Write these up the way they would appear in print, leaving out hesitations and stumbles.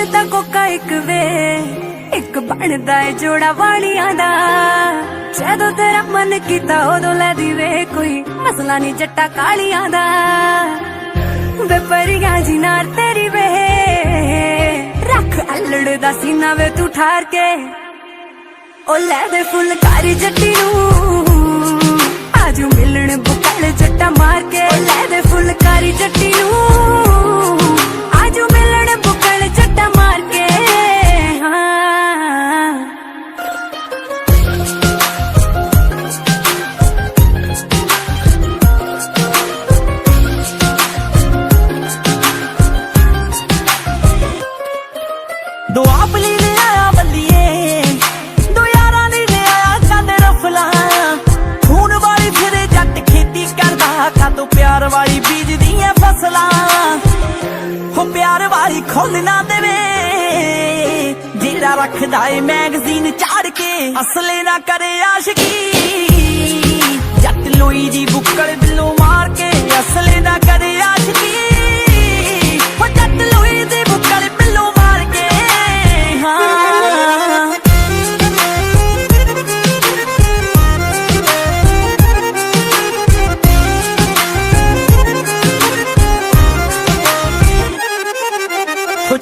बनता कोका एक वे एक बनदा है जोड़ा वालियां दा जदों तेरा मन कीता उदों लै दी वे कोई मसला नहीं जट्टा कालियां दा वे परियां जी नाल तेरी वे रख अल्लड़ दा सीना वे तू ठार के ओ लै दे फुलकारी जट्टी नूं आजू मिलण बुकल जट्टा मार के ओ लै दे फुलकारी जट्टी नूं आजू मिलण बुकल जट्टा मार के दो आपली ले आया बल्लिए दो यारा नी ले आया कंद रफला खून वाली फिरे जट खेती करदा का तो प्यार वाली बीज दियां फसलां हो प्यार वाली खोल ना देवे जेड़ा रखदा ए मैगजीन चाड़ के असले ना करे आशिकी जट लोई जी बुक्कड़ बिल्लो मार के असले ना करे आशिकी हो जट लोई दी बुक्कड़ बिल्लो मार के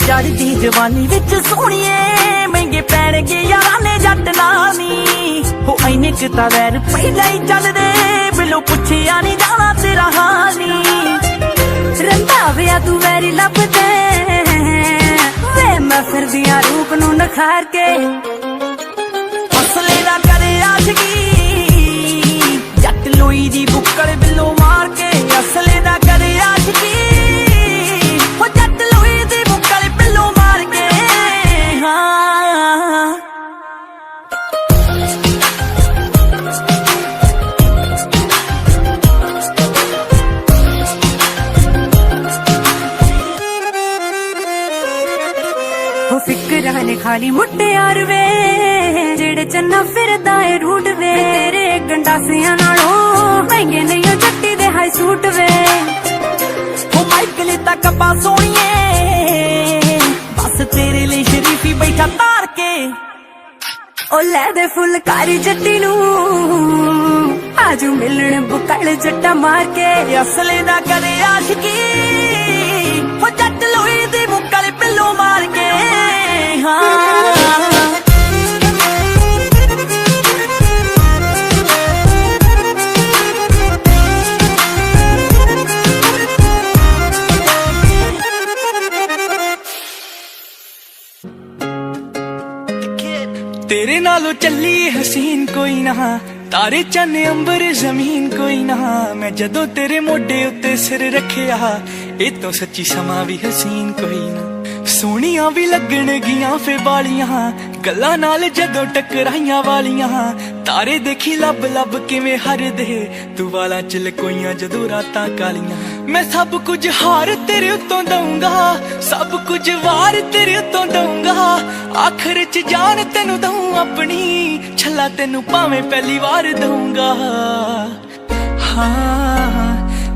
चढ़दी जवानी विच सोहणिए महंगे पैणगे यारां ने जट नानी हो इन्ने क तां वैर पहले ही चलदे बिलो पुछिया नहीं जाना तेरा हानी रंधाविया तू वैरी लभदे वे मैं फिरदियां रूप नूं नखार के असले ना करे आशिकी जट लोई दी बुक्कड़ बिलो मार के असले ना करे आशिकी हो जट लोई दी बुक्कड़ बिलो मार के हो फिकरां ने खाली मुटियार वे जेड़े चन्ना फिरदा ए रूट वे तेरे गंडासियां नालों महंगे नहीं ओ जट्टी दे हाई सूट वे हो माइकल तक पा सोनिए बस तेरे लिए शरीफी बैठा तार के ओ लै दे फुलकारी जट्टी नूं आजू मिलण बुकल जट्टा मार के असले ना करे आशिकी हो जट लोई दी बुक्कल बिल्लो मार के तेरे नालों चली हसीन कोई ना तारे चन्ने अंबर जमीन कोई ना मैं जदों तेरे मोडे उत्ते सिर रखिया ए तो सच्ची समा भी हसीन कोई ना सोहणियां भी लगण गियां फे बालियां गल्लां नाल जदों टकराइयां वालियां तारे देखी लब लब किवें हरदे तू वाला च लकोइयां जदों रातां कालियां मैं सब कुछ हार तेरे उत्तों दूंगा सब कुछ वार तेरे उत्तों दूंगा आखिर च जान तेनू दूं अपनी छला तेनू भावें पहली वार दूंगा हाँ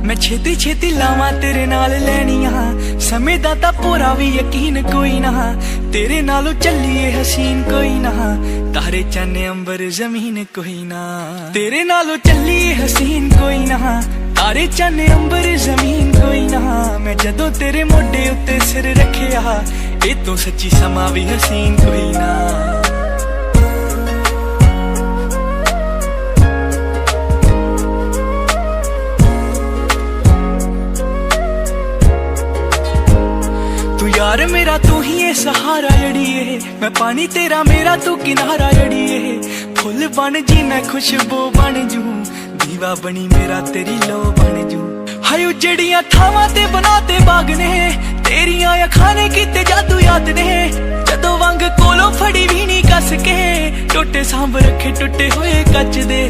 मैं छेती छेती लावां तेरे नाल लैनियां समय दा तां पूरा भी यकीन कोई ना तेरे नालों चलिए हसीन कोई ना तारे चन्ने अंबर जमीन कोई ना तेरे नालों चलिए हसीन कोई ना तारे चन्ने अंबर जमीन कोई ना मैं जदों तेरे मोडे उत्ते सिर रखिया ए तो सच्ची समा भी हसीन कोई ना यार मेरा तू ही है सहारा जड़िए मैं पानी तेरा मेरा तू किनारा जड़िए फुल बन जी मैं खुशबू बन जू दीवा बनी मेरा तेरी लो बन जू हाय उजड़ियां थावां ते बनाते बाग ने तेरियां अखां ने कीते जादू याद ने जदों वंग कोलों फड़ी भी नहीं कस के टोटे सांभ रखे टुटे होए कच दे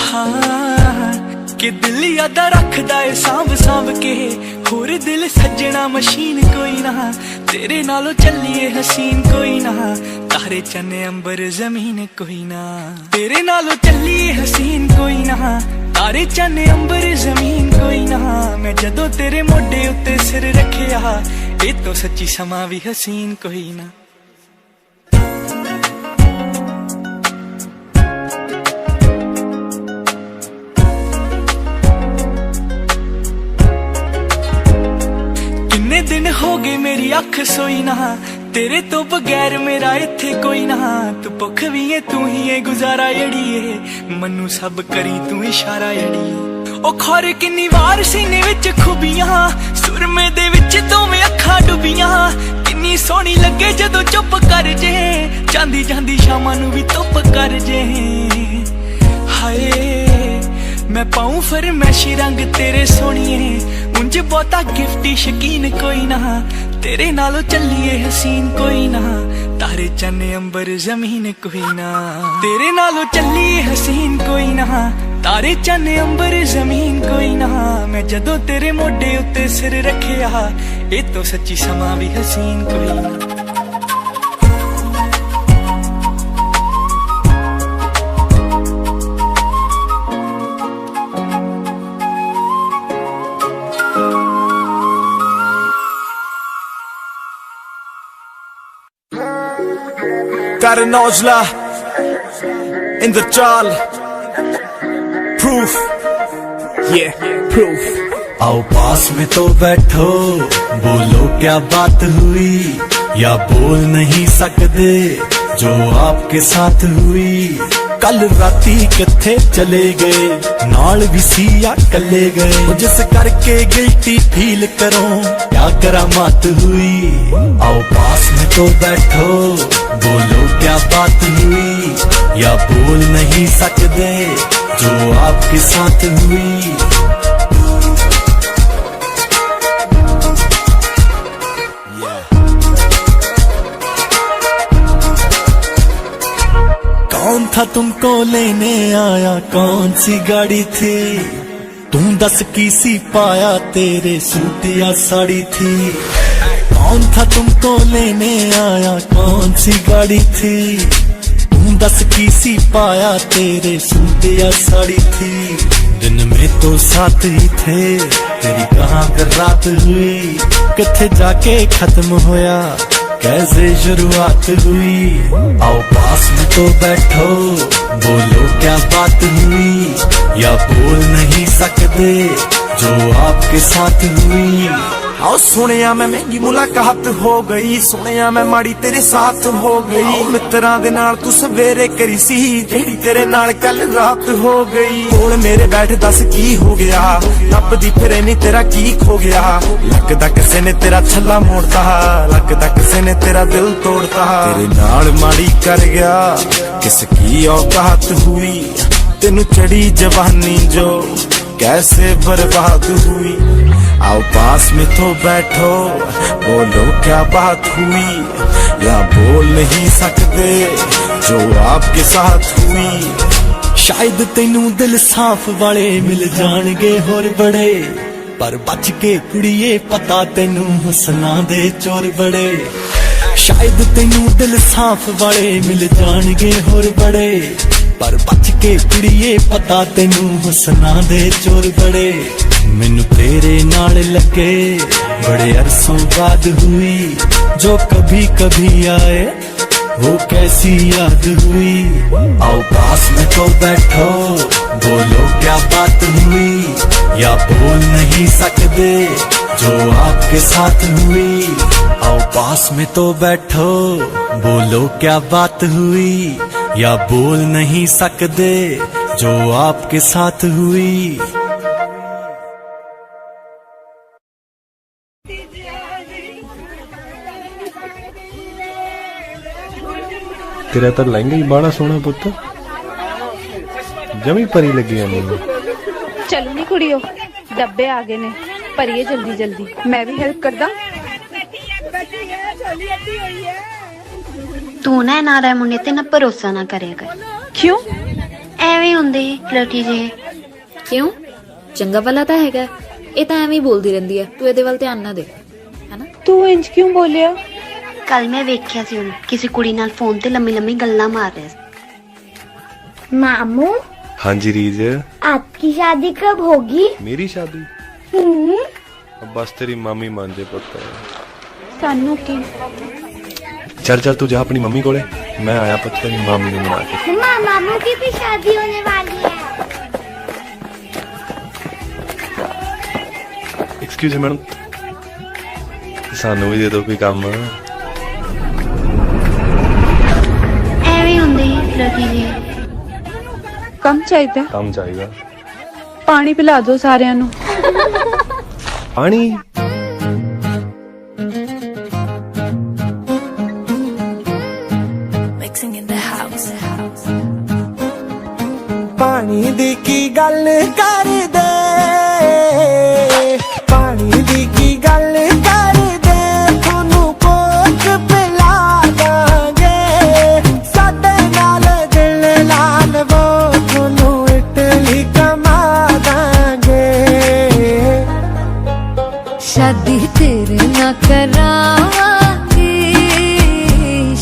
हाँ कि दिल यादा रखदा है सांभ सांभ के होर दिल सजना मशीन कोई ना तेरे नालों चलिए हसीन कोई ना तारे चन्ने अंबर जमीन कोई ना तेरे नालों चलिए हसीन कोई ना तारे चन्ने अंबर जमीन कोई ना मैं जदों तेरे मोडे उत्ते सिर रखिया ਇਹ ਤੋਂ ਸੱਚੀ ਸਮਾਂ ਵੀ ਹਸੀਨ ਕੋਈ ਨਾ। ਕਿੰਨੇ ਦਿਨ ਹੋ ਗਏ ਮੇਰੀ ਅੱਖ ਸੋਈ ਨਾ, तेरे तो बगैर मेरा इत्थे कोई ना। तू भुख भी है तू ही है गुजारा अड़िए, मनु सब करी तू इशारा अड़िए। ओ खौर किन्नी वार सीने विच खुबियां, सुरमे दे विच दोवें अखां डुबियां। किन्नी सोहनी लगे जदों चुप कर जे, जांदी जांदी शामां नूं भी धुप कर जे। हाय मैं पाऊं फरमैशी रंग तेरे सोहणिए, उंज बहुता गिफ्टी शकीन कोई ना। तेरे नालों चलिए हसीन कोई ना, तारे चन्ने अंबर जमीन कोई ना। तेरे नालों चलिए हसीन कोई ना, तारे चन्ने अंबर जमीन कोई ना। मैं जदों तेरे मोढे उत्ते सिर रखिया, ए तो सच्ची समा भी हसीन कोई ना। Got an Ojla in the chal. Proof, yeah, proof. आओ पास में तो बैठो, बोलो क्या बात हुई, या बोल नहीं सकते जो आपके साथ हुई। कल राती किथे चले गए, नाल भी सिया कले गए। जिस करके गिल्टी फील करो, क्या करामात हुई। आओ पास में तो बैठो, बोलो क्या बात हुई, या बोल नहीं सकते जो आपके साथ हुई। कौन था तुमको लेने आया, कौन सी गाड़ी थी, तुम दस की सी पाया, तेरे सूट या साड़ी थी। कौन था तुमको लेने आया, कौन सी गाड़ी थी, तुम दस की सी पाया, तेरे सूट या साड़ी थी। दिन में तो साथ ही थे, तेरी कहाँ कर रात हुई, किथे जाके खत्म होया, कैसे शुरुआत हुई। आओ पास में तो बैठो, बोलो क्या बात हुई, या बोल नहीं सकते जो आपके साथ हुई। आओ सुनिया मैं महंगी मुलाकात हो गई, सुनिया मैं माड़ी तेरे साथ हो गई। मित्रां दे नाल तू सवेरे करी सी, जेड़ी तेरे नाल कल रात हो गई। कोल मेरे बैठ दस की हो गया, नपदी फिरे नी तेरा की खो गया। लगदा किसे ने तेरा छल्ला मोड़ता, लगदा किसे ने तेरा दिल तोड़ता। तेरे नाल माड़ी कर गया, किसकी औकात हुई, तेनू चढ़ी जवानी जो कैसे बर्बाद हुई। आओ पास में तो बैठो, बोलो क्या बात हुई, या बोल नहीं सकते जो आपके साथ हुई। शायद तेनू दिल साफ वाले मिल जाणगे होर बड़े, पर बच के कुड़िए पता तेनू हुस्ना दे चोर बड़े। शायद तेनू दिल साफ वाले मिल जाणगे होर बड़े, पर बच के कुड़िए पता तेनू हुस्ना दे चोर बड़े। मैनू तेरे नाल लगे बड़े अरसों बाद हुई, जो कभी कभी आए वो कैसी याद हुई। आओ पास में तो बैठो, बोलो क्या बात हुई, या बोल नहीं सकते जो आपके साथ हुई। आओ पास में तो बैठो, बोलो क्या बात हुई, या बोल नहीं सकते जो आपके साथ हुई। तेरा तो लहंगा ही बड़ा सोहना पुत्त, जमी परी लगी है मैनू। चलो नी कुड़ियो, डब्बे आ गए ने, भरिए जल्दी जल्दी, मैं भी हेल्प कर दा। तू ना ना रहा मुंडे ते ना भरोसा ना करे कर। क्यों? ਐਵੇਂ ਹੁੰਦੇ ਫਲਰਟੀ ਜੇ। ਕਿਉਂ? ਚੰਗਾ ਭਲਾ ਤਾਂ ਹੈਗਾ, ਇਹ ਤਾਂ ਐਵੇਂ ਹੀ ਬੋਲਦੀ ਰਹਿੰਦੀ ਹੈ, ਤੂੰ ਇਹਦੇ ਵੱਲ ਧਿਆਨ ਨਾ ਦੇ, ਹੈਨਾ। तू इंज क्यों बोलिया? ਕੱਲ ਮੈਂ ਵੇਖਿਆ ਸੀ ਉਹਨੂੰ ਕਿਸੇ ਕੁੜੀ ਨਾਲ ਫੋਨ ਤੇ ਲੰਮੀ ਲੰਮੀ ਗੱਲਾਂ ਮਾਰ ਰਿਹਾ ਸੀ। मामू हाँ जी रीज, आपकी शादी कब होगी? मेरी शादी अब बस तेरी मामी मान जे पुत्त। ਸਾਨੂੰ ਕੀ? चल चल तू जा अपनी मम्मी कोले, मैं आया पता तेरी मामी ने मना के। मम्मा मामू की भी शादी होने वाली है। एक्सक्यूज मी मैडम, सानू भी दे दो कोई काम। ਐਵੇਂ ਹੁੰਦੇ ਹੀ ਰਵੀ ਜੀ। ਕੰਮ ਚਾਹੀਦਾ? काम चाहिए ਪਾਣੀ ਪਿਲਾ ਦਿਓ ਸਾਰਿਆਂ ਨੂੰ। पानी। ਪਾਣੀ ਦੀ ਕੀ ਗੱਲ ਕਰਦੇ, ਪਾਣੀ ਦੀ ਕੀ ਗੱਲ ਕਰਦੇ, ਤੁਹਾਨੂੰ ਕੋਕ ਪਿਲਾ ਦਾਂਗੇ, ਸਾਡੇ ਨਾਲ ਦਿਲ ਲਾ ਲਵੋ, ਤੁਹਾਨੂੰ ਇਟਲੀ ਕਮਾ ਦਾਂਗੇ। शादी तेरे ना करावांगी,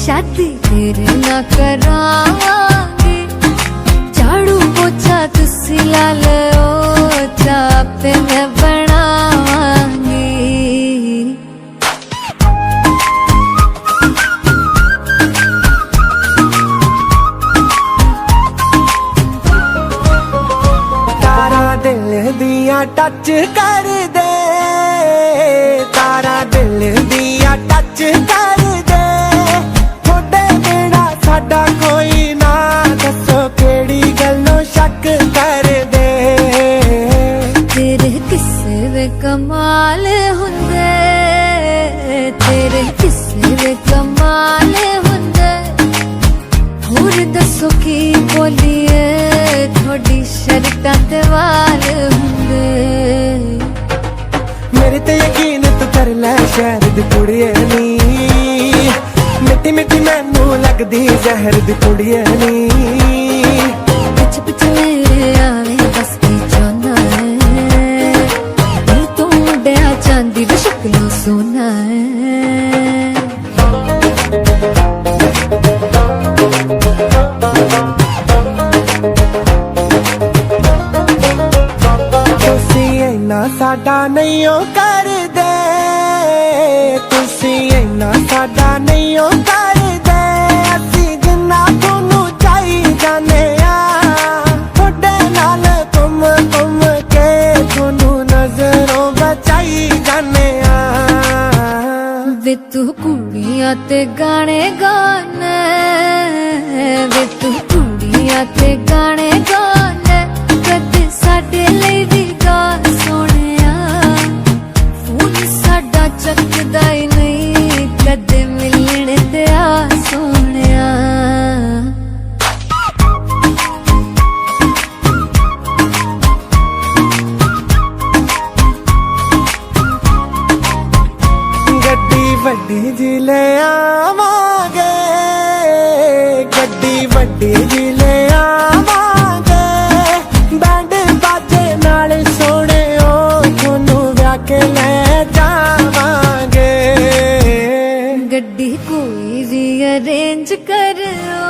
शादी तेरे ना करावांगी, झाड़ू पोछा तुसी ला लो, चापे मैं बनावांगी। ਤਾਰਾ ਦਿਲ ਦੀਆਂ ਟੱਚ ਕਰਦੇ, ਤਾਰਾ ਦਿਲ ਦੀਆਂ ਟੱਚ ਕਰਦੇ, ਤੁਹਾਡੇ ਬਿਨਾ ਸਾਡਾ ਕੋਈ ਨਾ, ਦੱਸੋ ਕਿਹੜੀ ਗੱਲੋਂ ਸ਼ੱਕ ਕਰਦੇ। तेरे किस्से वे कमाल हुंदे, तेरे किस्से वे कमाल हुंदे, होर दसो की बोलिए, थोड़ी शर्तां ते वाल हुंदे। ਮੇਰੇ ਤੇ ਯਕੀਨ ਤੂੰ ਕਰ ਲੈ ਸ਼ਹਿਰ ਦੀ ਕੁੜੀਏ ਨੀ, ਮਿੱਠੀ ਮਿੱਠੀ ਮੈਨੂੰ ਲੱਗਦੀ ਜ਼ਹਿਰ ਦੀ ਕੁੜੀਏ ਨੀ। पिछ पिछ मेरे आवे बस की चाहना है, नी तू मुंडिया चांदी दी शक्लों सोना है। ਤੁਸੀਂ ਇੰਨਾ ਸਾਡਾ ਨਹੀਂ ਓ ਕਰਦੇ, ਤੁਸੀਂ ਇੰਨਾ ਸਾਡਾ ਨਹੀਂ ਓ ਕਰਦੇ, ਅਸੀਂ ਜਿੰਨਾ ਤੁਹਾਨੂੰ ਚਾਹੀ ਜਾਂਦੇ ਆ, ਤੁਹਾਡੇ ਨਾਲ ਘੁੰਮ ਘੁੰਮ ਕੇ ਤੁਹਾਨੂੰ ਨਜ਼ਰੋਂ ਬਚਾਈ ਜਾਂਦੇ ਆ। ਵੇ ਤੂੰ ਕੁੜੀਆਂ ਤੇ ਗਾਣੇ ਗਾਣੇ, ਵੇ ਤੂੰ ਕੁੜੀਆਂ ਤੇ ਗਾਣੇ ਗਾਣੇ, ਕਦੇ ਸਾਡੇ ਲਈ ਵੀ ਗਾ ਸੋਹਣਿਆ, ਫੋਨ ਸਾਡਾ ਚੱਕਦਾ ਹੀ ਨਹੀਂ, ਕਦੇ ਮਿਲਣ ਤੇ ਆ ਸੋਹਣਿਆ। ਗੱਡੀ ਵੱਡੀ ਜੀ ਲੈ ਆਵਾਂਗੇ, ਗੱਡੀ ਵੱਡੀ ਜੀ ਲੈ ਆਵਾਂਗੇ, ਬੈਂਡ ਬਾਜੇ ਨਾਲ ਸੋਹਣਿਓ, ਤੁਹਾਨੂੰ ਵਿਆਹ ਕੇ ਲੈ ਜਾਵਾਂਗੇ। ਗੱਡੀ ਕੋਈ ਵੀ ਅਰੇਂਜ ਕਰਿਓ,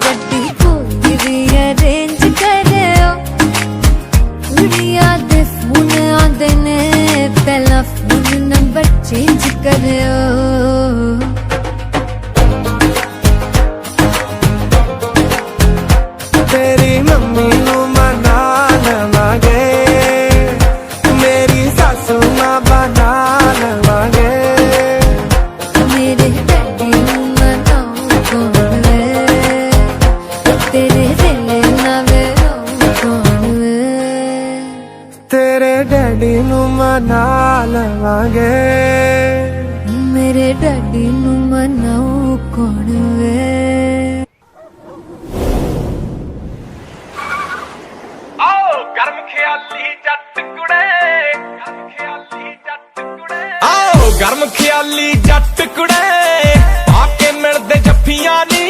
ਗੱਡੀ ਕੋਈ ਵੀ ਅਰੇਂਜ ਕਰਿਓ, ਕੁੜੀਆਂ ਦੇ ਫੋਨ ਆਉਂਦੇ ਨੇ, ਪਹਿਲਾਂ ਫੋਨ ਨੰਬਰ ਚੇਂਜ ਕਰਿਓ। ਤੇਰੀ ਮੰਮੀ ਨੂੰ ਮਨਾ ਲਵਾਂਗੇ, ਮੇਰੀ ਸਾਸੂ ਮਾਂ ਬਣਾ ਲਵਾਂਗੇ। ਮੇਰੇ ਡੈਡੀ ਨੂੰ ਮਨਾਉ ਕੌਣ ਵੇ, ਤੇਰੇ ਦਿਲ ਨਾ ਵੇ ਕੌਣ ਵੇ। ਤੇਰੇ ਡੈਡੀ ਨੂੰ ਮਨਾ ਲਵਾਂਗੇ, ਮੇਰੇ ਡੈਡੀ ਨੂੰ ਮਨਾਉ ਕੌਣ ਵੇ। ਆਓ ਗਰਮ ਖਿਆਲੀ ਜੱਟ ਕੁੜੇ, ਗਰਮ ਖਿਆਲੀ ਜੱਟ ਕੁੜੇ, ਆਓ ਗਰਮ ਖਿਆਲੀ ਜੱਟ ਕੁੜੇ, ਆ ਕੇ ਮਿਲਦੇ ਜੱਫੀਆਂ ਨੀ,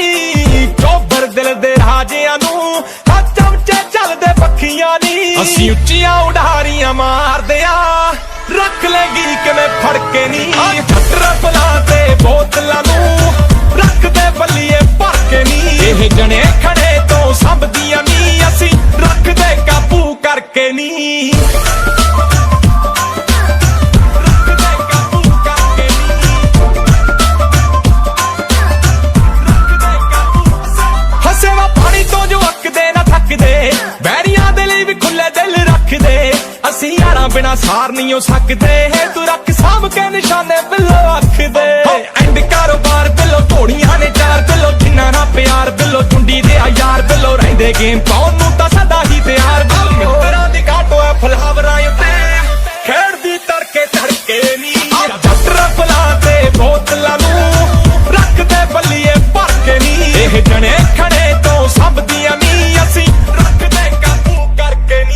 ਚੋਬਰ ਦਿਲ ਦੇ ਰਾਜਿਆਂ ਨੂੰ, ਆ ਚਮਚੇ ਚੱਲਦੇ ਪੱਖੀਆਂ ਨੀ, ਅਸੀਂ ਉੱਚੀਆਂ ਉਡਾਰੀਆਂ ਮਾਰਦੇ ਆ, ਰੱਖ ਲੈਗੀ ਕਿਵੇਂ ਫੜ ਕੇ ਨੀ, ਰਫਲਾਂ ਤੇ ਬੋਤਲਾਂ ਨੂੰ ਰੱਖਦੇ ਬੱਲੀਏ ਭਰ ਕੇ ਨੀ, ਇਹ ਜਣੇ ਖੜੇ ਤੋਂ ਸੰਭਦੀਆਂ ਨੀ, ਅਸੀਂ ਰੱਖਦੇ ਕਾਬੂ ਕਰਕੇ ਨੀ, ਰੱਖਦੇ ਕਾਬੂ ਕਰਕੇ ਮਾਰ ਨਹੀਂ ਹੋ ਸਕਦੇ ਤੂੰ ਰੱਖ ਸਾਂਭ ਕੇ ਨਿਸ਼ਾਨੇ ਬਿੱਲੋ ਅੱਖ ਦੇ ਐਂਡ ਕਾਰੋਬਾਰ ਬਿੱਲੋ ਘੋੜੀਆਂ ਨੇ ਚਾਰ ਬਿੱਲੋ ਜਿੰਨਾ ਨਾ ਪਿਆਰ ਬਿੱਲੋ ਚੁੰਡੀ ਦੇ ਆ ਯਾਰ ਬਿੱਲੋ ਰਹਿੰਦੇ ਗੇਮ ਪਾਉਣ ਨੂੰ ਤਾਂ ਸਦਾ ਹੀ ਤਿਆਰ ਬਿੱਲੋ ਮਿੱਤਰਾਂ ਦੀ ਘਾਟੋ ਐ ਫਲਾਵਰਾਂ ਉੱਤੇ ਖੇਡਦੀ ਤੜਕੇ ਤੜਕੇ ਨੀ ਜੱਟ ਰਫਲਾ ਤੇ ਬੋਤਲਾਂ ਨੂੰ ਰੱਖਦੇ ਬੱਲੀਏ ਭਰ ਕੇ ਨੀ ਇਹ ਜਣੇ ਖੜੇ ਤੋਂ ਸਭ ਦੀਆਂ ਨੀ ਅਸੀਂ ਰੱਖਦੇ ਕਾਬੂ ਕਰਕੇ ਨੀ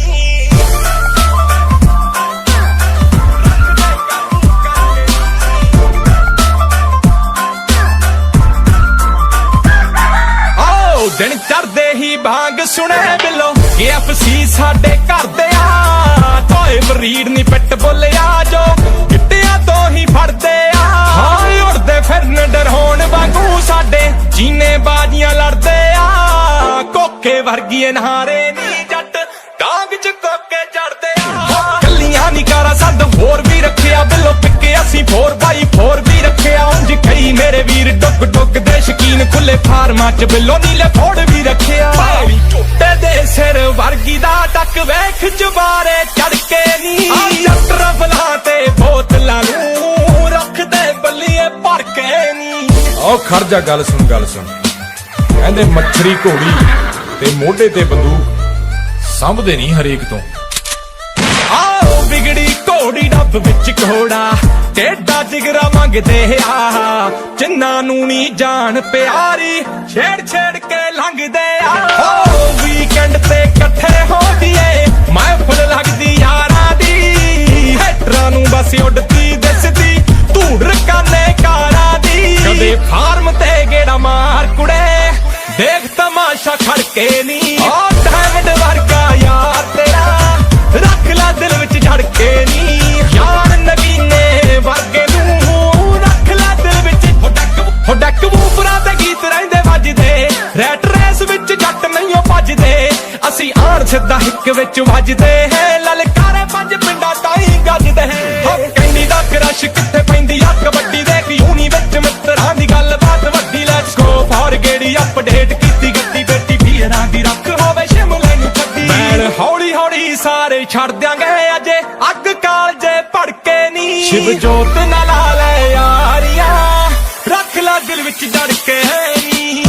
ਦਿਨ ਚੜਦੇ ਹੀ ਭਾਂਗ ਸੁਣੇ ਬਿੱਲੋ KFC ਸਾਡੇ ਘਰ ਦੇ ਆ ਤੋਏ ਬਰੀਡ ਨਹੀਂ ਪਿੱਟ ਬੋਲਿਆ ਜੋ ਕਿੱਟਿਆਂ ਤੋਂ ਹੀ ਫੜਦੇ ਆ ਹਾਂ ਉੜਦੇ ਫਿਰਨ ਡਰਹੋਣ ਵਾਂਗੂ ਸਾਡੇ ਜੀਨੇ ਬਾਜ਼ੀਆਂ ਲੜਦੇ ਆ ਕੋਕੇ ਵਰਗੀਏ ਨਹਾਰੇ ਨੀ ਜੱਟ ਡਾਂਗ ਚ ਕੋਕੇ ਚੜਦੇ ਆ ਕੱਲੀਆਂ ਨੀ ਕਾਰਾ ਸੰਦ ਹੋਰ ਵੀ ਰੱਖਿਆ ਬਿੱਲੋ ਪਿੱਕੇ ਅਸੀਂ 4x4 ਵੀ ਰੱਖਿਆ ਉਂਝ ਕਈ ਮੇਰੇ ਵੀਰ ਡੁੱਗ ਡੁੱਗ ਦੇ ਸ਼ਕੀਨ ਖੁੱਲੇ ਫਾਰਮਾਂ ਚ ਬਿੱਲੋ ਨੀਲੇ ਫੋੜ ਵੀ ਰੱਖਿਆ ਭਾਈ ਝੋਟੇ ਦੇ ਸਿਰ ਵਰਗੀ ਦਾ ਟੱਕ ਵੇਖ ਜਵਾਰੇ ਚੜ ਕੇ ਨੀ ਜੱਟ ਰਫਲਾਂ ਤੇ ਬੋਤਲਾਂ ਨੂੰ ਰੱਖਦੇ ਬੱਲੀਏ ਭਰ ਕੇ ਨੀ ਆਓ ਖੜ ਜਾ ਗੱਲ ਸੁਣ ਕਹਿੰਦੇ ਮੱਛਰੀ ਘੋੜੀ ਤੇ ਮੋਢੇ ਤੇ ਬੰਦੂਕ ਸੰਭਦੇ ਨਹੀਂ ਹਰੇਕ ਤੋਂ ਆਓ ਵਿਗੜੀ ਘੋੜੀ ਡੱਬ ਵਿੱਚ ਘੋੜਾ ਟੇਡਾ ਜਿਗਰਾ ਮੰਗਦੇ ਆ ਜਿੰਨਾਂ ਨੂੰ ਨੀ ਜਾਣ ਪਿਆਰੀ ਛੇੜ ਛੇੜ ਕੇ ਲੰਘਦੇ ਆ ਹੋ ਵੀਕਐਂਡ ਤੇ ਇਕੱਠੇ ਹੋਈਏ ਮਹਿਫਲ ਲੱਗਦੀ ਯਾਰਾਂ ਦੀ ਹੈਟਰਾਂ ਨੂੰ ਬਸ ਉੱਡਦੀ ਦਿਸਦੀ ਧੂੜ ਰਕਾਨੇ ਕਾਰਾਂ ਦੀ ਕਦੇ ਫਾਰਮ ਤੇ ਗੇੜਾ ਮਾਰ ਕੁੜੇ ਦੇਖ ਤਮਾਸ਼ਾ ਖੜ ਕੇ ਨੀ ਓ ਡਾਇਮੰਡ ਵਰਗਾ ਯਾਰ ਤੇਰਾ ਰੱਖ ਲੈ ਦਿਲ ਵਿੱਚ ਝੜ ਕੇ ਨੀ ਯਾਰ ਨਗੀਨੇ ਵਰਗੇ ਨੂੰ ਰੱਖ ਲੈ ਦਿਲ ਵਿੱਚ ਹੋ ਡੱਕ ਬੂਪਰਾਂ ਤੇ ਗੀਤ ਰਹਿੰਦੇ ਵੱਜਦੇ ਰੈਟ ਰੇਸ ਵਿੱਚ ਜੱਟ ਨਹੀਂ ਓ ਭੱਜਦੇ ਅਸੀਂ ਆਣ ਸਿੱਧਾ ਹਿੱਕ ਵਿੱਚ ਵੱਜਦੇ ਹੈ ਲਲਕਾਰੇ ਪੰਜ ਪਿੰਡਾਂ ਤਾਈਂ ਗੱਜਦੇ ਹੋ ਕੈਂਡੀ ਦਾ ਕ੍ਰਸ਼ ਕਿੱਥੇ ਪੈਂਦੀ ਆ ਕਬੱਡੀ ਦੇ ਯੂਨੀ ਵਿੱਚ ਮਿੱਤਰਾਂ ਦੀ ਗੱਲਬਾਤ ਵੱਡੀ ਲੈਟਸ ਗੋ ਫਾਰ ਗੇੜੀ ਅਪਡੇਟ ਕੀਤੀ ਗੱਡੀ ਬੇਟੀ ਵੀਰਾਂ ਦੀ ਰੱਖ ਹੋਵੇ ਸ਼ਿਮਲੇ ਨੂੰ ਛੱਡੀ ਮੈਲ ਹੌਲੀ ਹੌਲੀ ਸਾਰੇ ਛੱਡ ਦਿਆਂਗੇ ਅਜੇ ਅੱਗ ਕਾਲਜੇ ਭੜਕੇ ਨੀ ਸ਼ਿਵ ਜੋਤ ਨਾ ਲਾ ਲੈ ਯਾਰੀਆਂ ਰੱਖ ਲੈ ਦਿਲ ਵਿੱਚ ਜੜ ਕੇ ਨੀ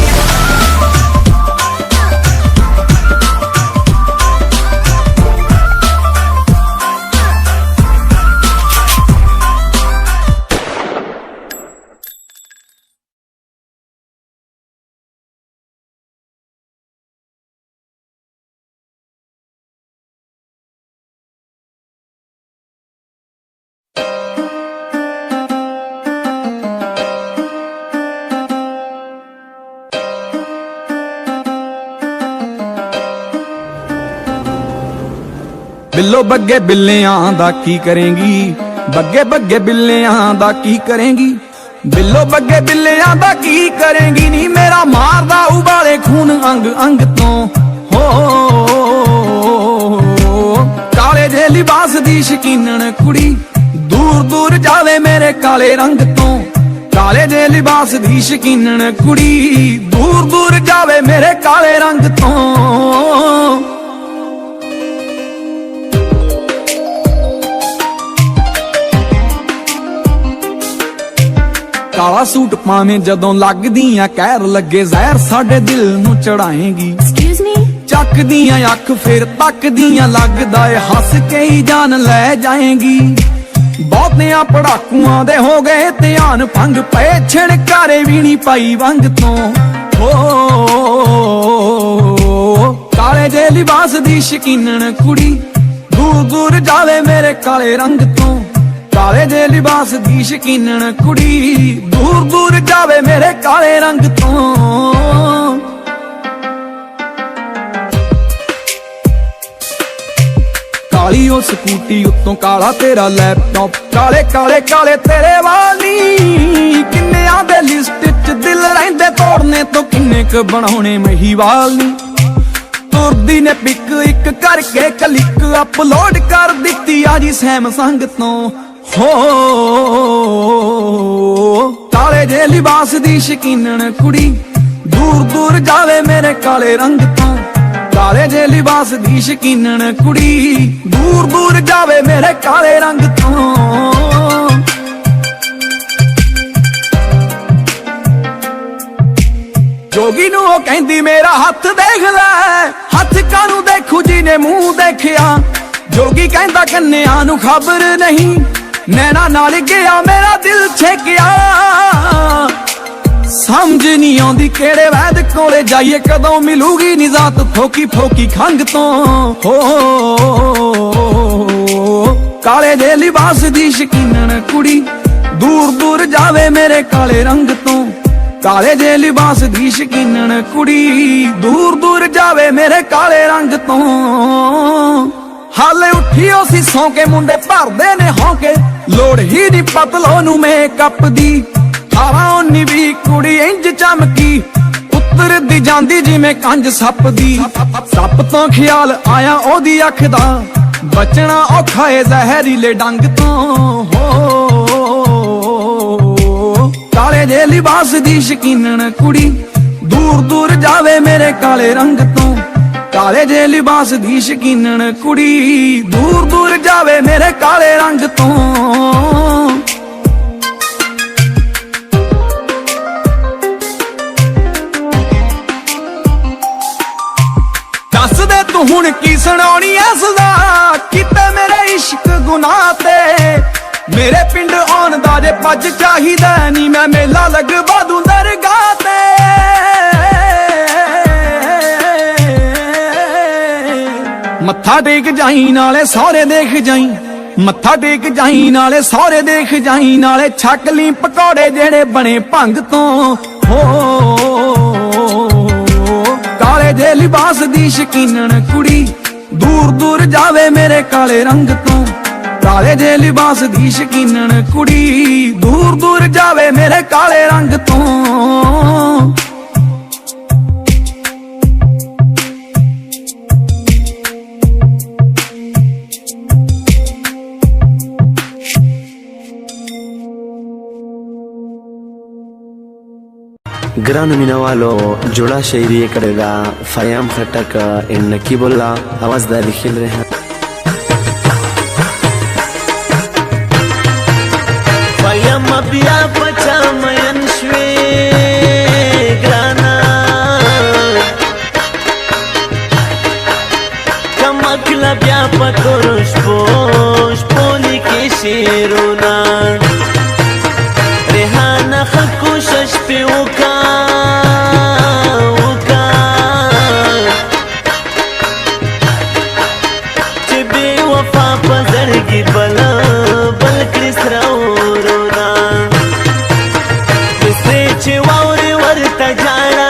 ਬਿੱਲੋ ਬੱਗੇ ਬਿੱਲਿਆਂ ਦਾ ਕੀ ਕਰੇਂਗੀ ਬੱਗੇ ਬੱਗੇ ਬਿੱਲਿਆਂ ਦਾ ਕੀ ਕਰੇਂਗੀ ਬਿੱਲੋ ਬੱਗੇ ਬਿੱਲਿਆਂ ਦਾ ਕੀ ਕਰੇਂਗੀ ਨੀ ਮੇਰਾ ਮਾਰਦਾ ਉਬਾਲੇ ਖੂਨ ਅੰਗ ਅੰਗ ਤੋਂ ਹੋ ਕਾਲੇ ਜੇ ਲਿਬਾਸ ਦੀ ਸ਼ਕੀਨਣ ਕੁੜੀ ਦੂਰ ਦੂਰ ਜਾਵੇ ਮੇਰੇ ਕਾਲੇ ਰੰਗ ਤੋਂ ਕਾਲੇ ਜੇ ਲਿਬਾਸ ਦੀ ਸ਼ਕੀਨਣ ਕੁੜੀ ਦੂਰ ਦੂਰ ਜਾਵੇ ਮੇਰੇ ਕਾਲੇ ਰੰਗ ਤੋਂ ਕਾਲਾ ਸੂਟ ਪਾਵੇਂ ਜਦੋਂ ਲੱਗਦੀਆਂ ਕਹਿਰ ਲੱਗੇ ਜ਼ਹਿਰ ਸਾਡੇ ਦਿਲ ਨੂੰ ਚੜਾਏਂਗੀ ਐਕਸਕਿਊਜ਼ ਮੀ ਚੱਕਦੀਆਂ ਅੱਖ ਫਿਰ ਤੱਕਦੀਆਂ ਲੱਗਦਾ ਏ ਹੱਸ ਕੇ ਹੀ ਜਾਨ ਲੈ ਜਾਏਂਗੀ ਬਹੁਤਿਆਂ ਪੜਾਕੂਆਂ ਦੇ ਹੋ ਗਏ ਧਿਆਨ ਭੰਗ ਪਏ ਛਿੜਕਾਰੇ ਵੀ ਨਹੀਂ ਪਾਈ ਵੰਗ ਤੋਂ ਹੋ ਕਾਲੇ ਜੇ ਲਿਬਾਸ ਦੀ ਸ਼ਕੀਨਣ ਕੁੜੀ ਦੂਰ ਦੂਰ ਜਾਵੇ ਮੇਰੇ ਕਾਲੇ ਰੰਗ ਤੋਂ ਕਾਲੇ ਜੇ ਲਿਬਾਸ ਦੀ ਸ਼ਕੀਨਣ ਕੁੜੀ ਦੂਰ ਦੂਰ ਜਾਵੇ ਮੇਰੇ ਕਾਲੇ ਰੰਗ ਤੋਂ ਕਾਲੀ ਉਹ ਸਕੂਟੀ ਉੱਤੋਂ ਕਾਲਾ ਤੇਰਾ ਲੈਪਟਾਪ ਕਾਲੇ ਕਾਲੇ ਕਾਲੇ ਤੇਰੇ ਵਾਲੀ ਕਿੰਨਿਆਂ ਦੇ ਲਿਸਟ 'ਚ ਦਿਲ ਰਹਿੰਦੇ ਤੋੜਨੇ ਤੋਂ ਕਿੰਨੇ ਕ ਬਣਾਉਣੇ ਮਹੀਵਾਲ ਨੀ ਤੁਰਦੀ ਨੇ ਪਿਕ ਇੱਕ ਕਰਕੇ ਕਲਿੱਕ ਅਪਲੋਡ ਕਰ ਦਿੱਤੀ ਆ ਜੀ ਸੈਮਸੰਗ ਤੋਂ ਹੋ ਕਾਲੇ ਜੇ ਲਿਬਾਸ ਦੀ ਸ਼ਕੀਨਣ ਕੁੜੀ ਦੂਰ ਦੂਰ ਜਾਵੇ ਮੇਰੇ ਕਾਲੇ ਰੰਗ ਤੋਂ काले जे लिबास दी शकीनन कुड़ी दूर दूर जावे मेरे काले रंग तो जोगी नू ओ कहंदी मेरा हथ देख लै हथ कानू देखू जी ने मुंह देखिया जोगी कहंदा कन्या नू खबर नहीं नैना नाल गया मेरा दिल छेकिया समझ नहीं आउंदी केड़े वैद कोले जाइए कदों मिलूगी निजात फोकी फोकी खंग तो हो काले दे लिबास दी शकीनन कुड़ी दूर दूर जावे मेरे काले रंग तो काले जे लिबास दी शकीनन कुड़ी दूर दूर जावे मेरे काले रंग तो हाले उठियो सी सौ के मुंडे भरदे ने होके लोड़ ही नी पतलो नू मेकअप दी 18-19 कुड़ी इंज चमकी उतर दी जांदी जिवें कंज सप दी सप तो ख्याल आया ओदी अख दा बचना औखा है जहरीले डंग तो हो काले जे लिबास दी शकीनन कुड़ी दूर दूर जावे मेरे काले रंग तो काले जे लिबास दी शकीनन कुड़ी दूर दूर जावे मेरे काले रंग तो दस दे तू हुण की सुनाउणी ऐ सदा किते मेरे इश्क गुनाह ते मेरे पिंड आउण दा जे पज चाहिदा नी मैं मेला लगवा दूं दरगाह ते मत्था टेक जाई नाले सौरे देख जाई मत्था टेक जाई नाले सौरे देख जाई नाले छक ली पकौड़े जेड़े बने भंग तो हो काले जे लिबास दी शकीनन कुड़ी दूर दूर जावे मेरे काले रंग तो काले जे लिबास दी शकीनन कुड़ी दूर दूर जावे मेरे काले रंग तो ग्रान मिनवालो जोड़ा शायरी करेगा फयाम खटक इन नकीबुल्ला आवाज दारी खेल रहे हैं फयाम बिया पचा मयन श्वे ग्राना कमकला बिया पकोरुश पोश पोली के शेरोना रेहाना खकुशश पे उका बला बल क्रिसराउरोना से चिवाउरे वरता जाना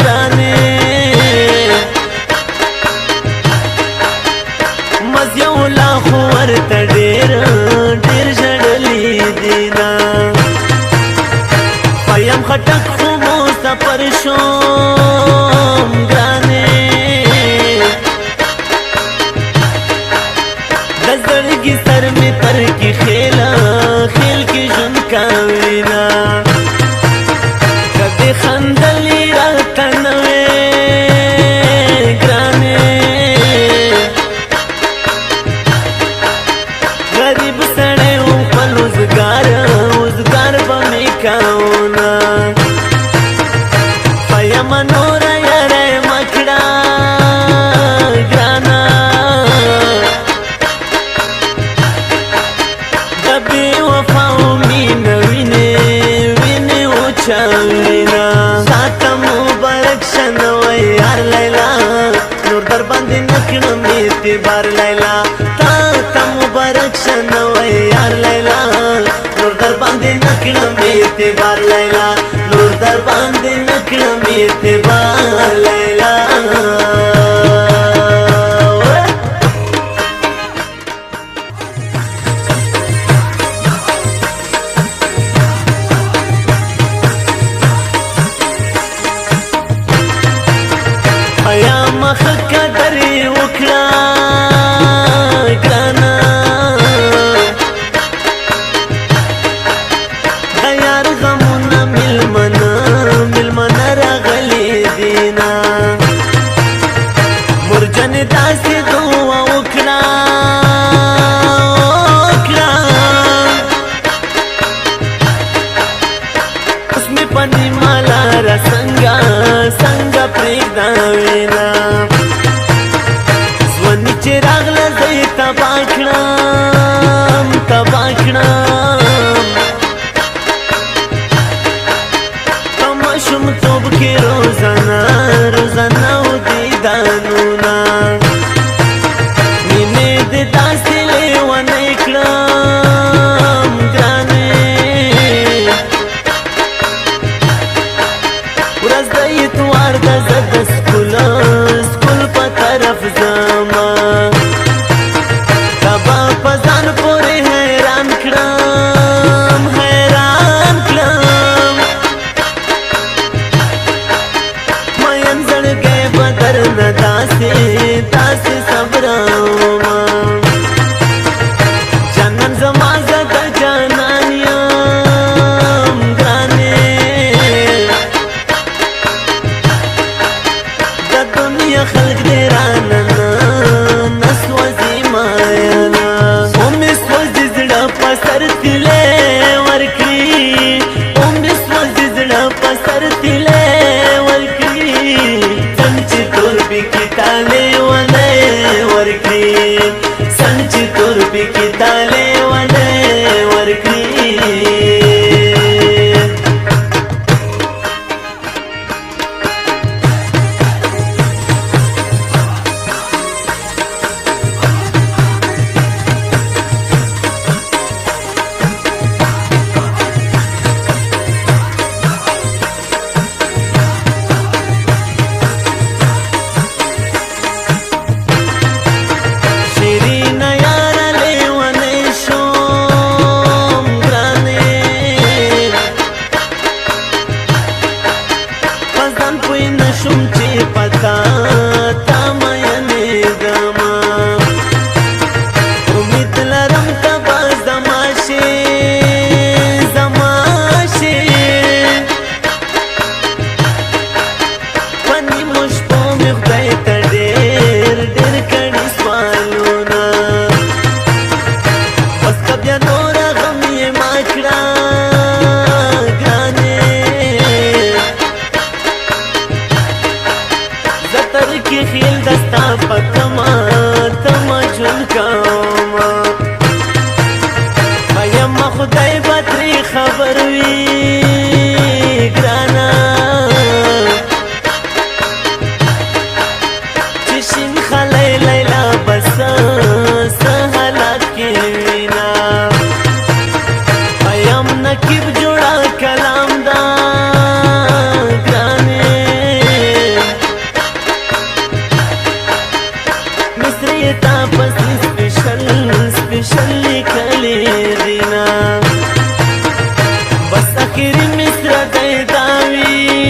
गाने मज़्यौला हो वरता डेर डेर जडली दीना पयम खटक खुमोसा परशोम गाने की सर में पर की खेला खेल की झुमकाविना कदे खंदली रातनवे ग्राने गरीब सड़े ऊपर उजगार बमे काउना पया मनोरा यारे मखड़ा ग्राना साता मुबारक शनवै यार लैला नूर दरबंदी नकण में तिबार लैला ताता मुबारक शनवै यार लैला नूर दरबंदी नकण में तिबार लैला नूर दरबंदी नकण में तिबार लैला پنی مالا را سنگا سنگا پریگدا وینا زونی چه راغلا زی تباکړم تماشم توب کی روزانا روزانا و دیدانونا مینه د داسې لیونی کړم ګرانې ورځ د اتوار د زه د سکول په طرف ځما تا به په ځان پورې حیران کړم مین زړګی به درنه داسې صبرومه جانان زما زه د جانان یم ګرانې د دنیا خلق دې رانه نه سوځي مایانا ومې سوځي زړه په سر تیلې ورکړي ومې سوځي زړه په سر تیلې ورکړي سن چې تور پکې تالې ونه ورکړي سن چې تور پکې تالې ونه ورکړي خیل دستا پکما تما جون کاما پایم خدای بطری خبر وی گرانا چشین خلی لیلا بسا سحالات کی وینا پایم نکیب جوڑا کلام دا سپیشل لیکلی دینا بس اخیری مصر دی داوی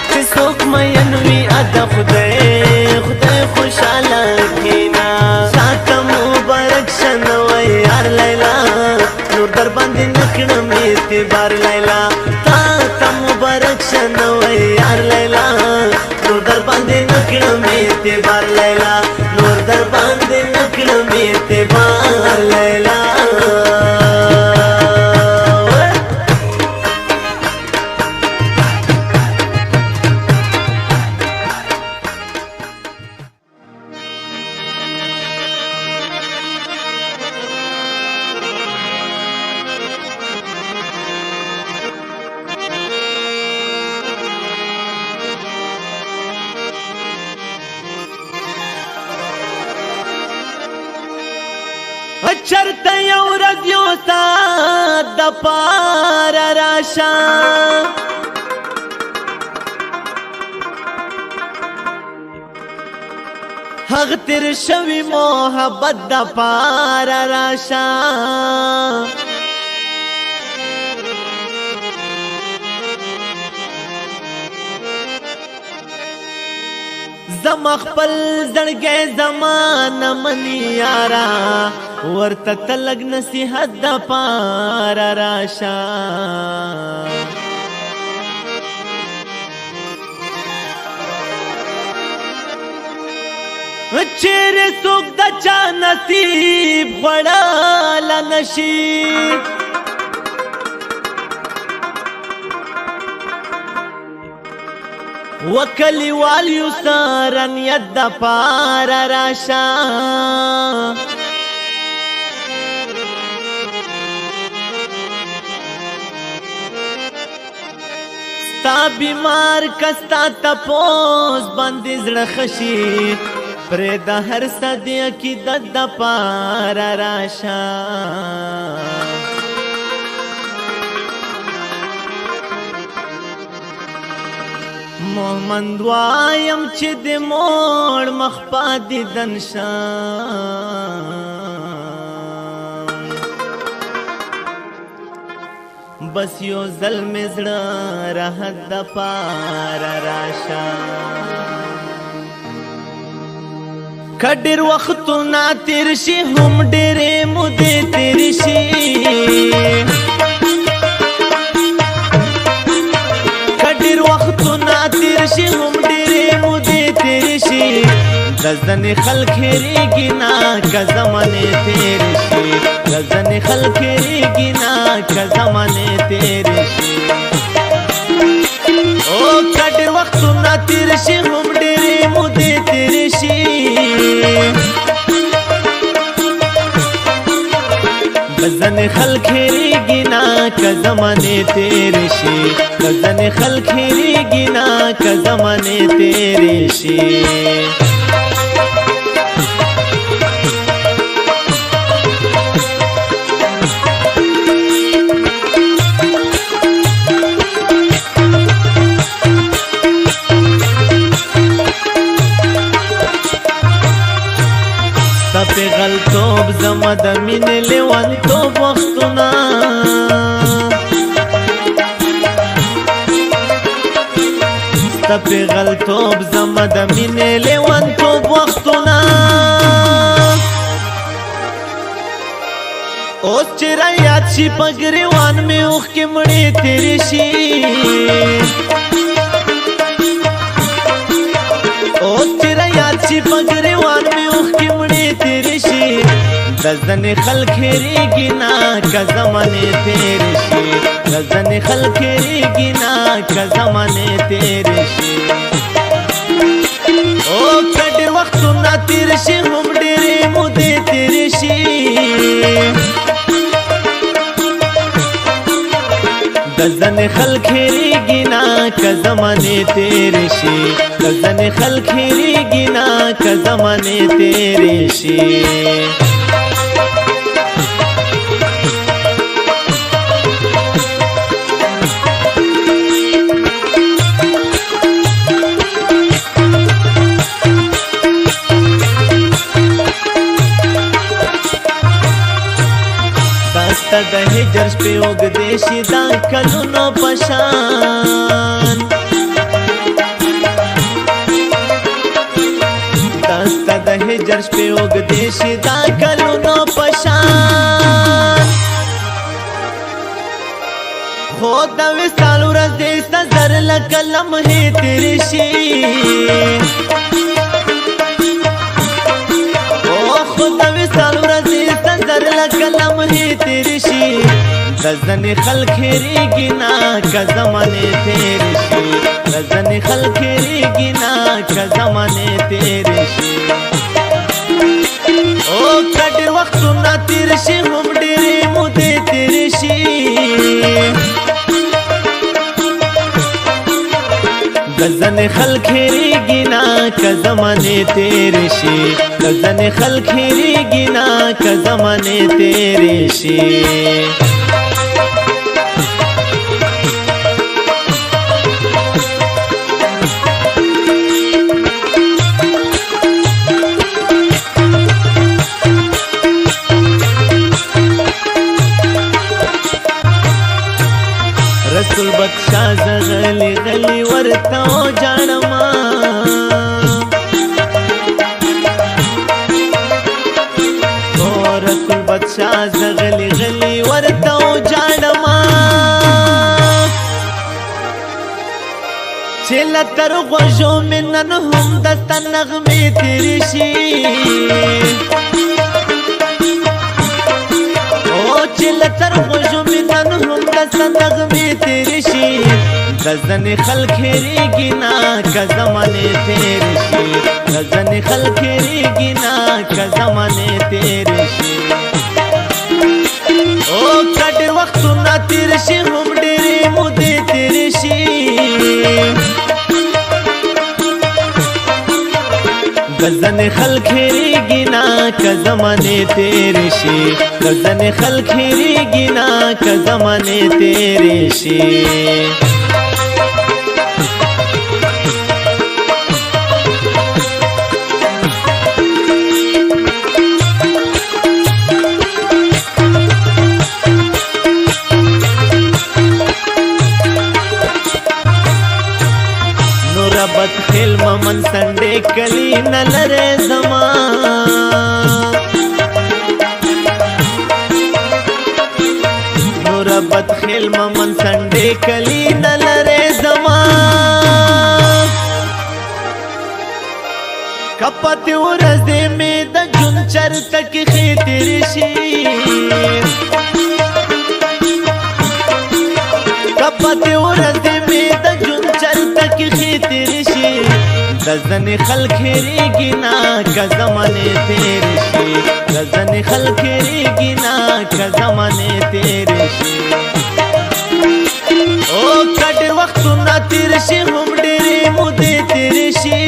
چه سوک مینوی ادا خدای خوشحالا کینا شاعتا مبارک شنوی یار لیلا نور در باندې نکړم اعتبار لیلا تا مبارک شنوی یار لیلا نور در باندې نکړم اعتبار لیلا نور در باندې نکړم اعتبار لیلا چرته یو ورځ یو ساعت د پاره راشه هغه تیر شوی محبت د پاره راشه زما خپل زړګی زمانه منی یارا ورته تلګ نصیحت د پاره راشه چیرې څوک د چا نصیب خوړلی نشي وکلیوال یو سره نیت د پاره راشه ستا بیمار کستا تپوس باندې زړه خشي پرېږده هر څه د عقیدت د پاره راشه محمد وایم چې د موړ مخ په دیدن شم بس یو ځل مې زړه راحت د پاره راشه که ډېر وختونه تېر شي هم ډېرې مودې تېرې شي شي هم ډېرې مودې تېرې شي د ځنې خلک هېرېږي نه که زمانې تېرې شي د ځنې خلک هېرېږي نه که زمانې تېرې شي او که ډېر وختونه تېر شي هم ډېرې مودې تېرې شي ځنې خلک هېرېږي نه که زمانې تېرې شي ځنې خلک هېرېږي نه که زمانې تېرې شي پیغلتوب زما د مینې لیونتوب وختونه ستا پیغلتوب زما د مینې لیونتوب وختونه اوس چې رایاد شي په ګریوان مې اوښکې مړې تېرې شي اوس چې رایاد شي په ګریوان مې اوښکې مړې تېرې شي د ځنې خلک هېرېږي نه که زمانې تېرې شي د ځنې خلک هېرېږي نه که زمانې تېرې شي او که ډېر وختونه تېر شي هم ډېرې مودې تېرې شي د ځنې خلک هېرېږي نه که زمانې تېرې شي د ځنې خلک هېرېږي نه که زمانې تېرې شي داسته د هجر شپې اوږدې شي دا کلونو په شان داسته د هجر شپې اوږدې شي دا کلونو په شان خو د وصال ورځې سته زر لکه لمحې تېرې شي خو د وصال ورځې سته زر لکه لمحې تېرې شي د ځنې خلک هېرېږي نه که زمانې تېرې شي د ځنې خلک هېرېږي نه که زمانې تېرې شي او که ډېر وختونه تېر شي هم ډېرې مودې تېرې شي د ځنې خلک هېرېږي نه که زمانې تېرې شي د ځنې خلک هېرېږي نه که زمانې تېرې شي رسول بخشا زغلی غلی ورته جانما او رسول بخشا زغلی غلی ورته جانما چلتر غوشو منن هم دست نغمه تیرشی چلتر غوشو منن هم دست نغمه تیرشی غزن خلق ریگی نا که زمانه تیرشی غزن خلق ریگی نا که زمانه تیرشی او کډر وختو نا تیرشی هم ډېرې مودې تیرشي غزن خلق ریگی نا که زمانه تیرشی غزن خلق ریگی نا که زمانه تیرشی بد خیل ممن سنڈے کلی نلرے زمان نورا بد خیل ممن سنڈے کلی نلرے زمان کپاتی ورز دے میں دا جن چر تک خیتر شی کپاتی ورز دے میں دا جن چر تک خیتر شی غزن خلق ریگی نا که زمانه تیرشی غزن خلق ریگی نا که زمانه تیرشی او کډر وختو نا تیرشی هم ډېرې مودې تیرشي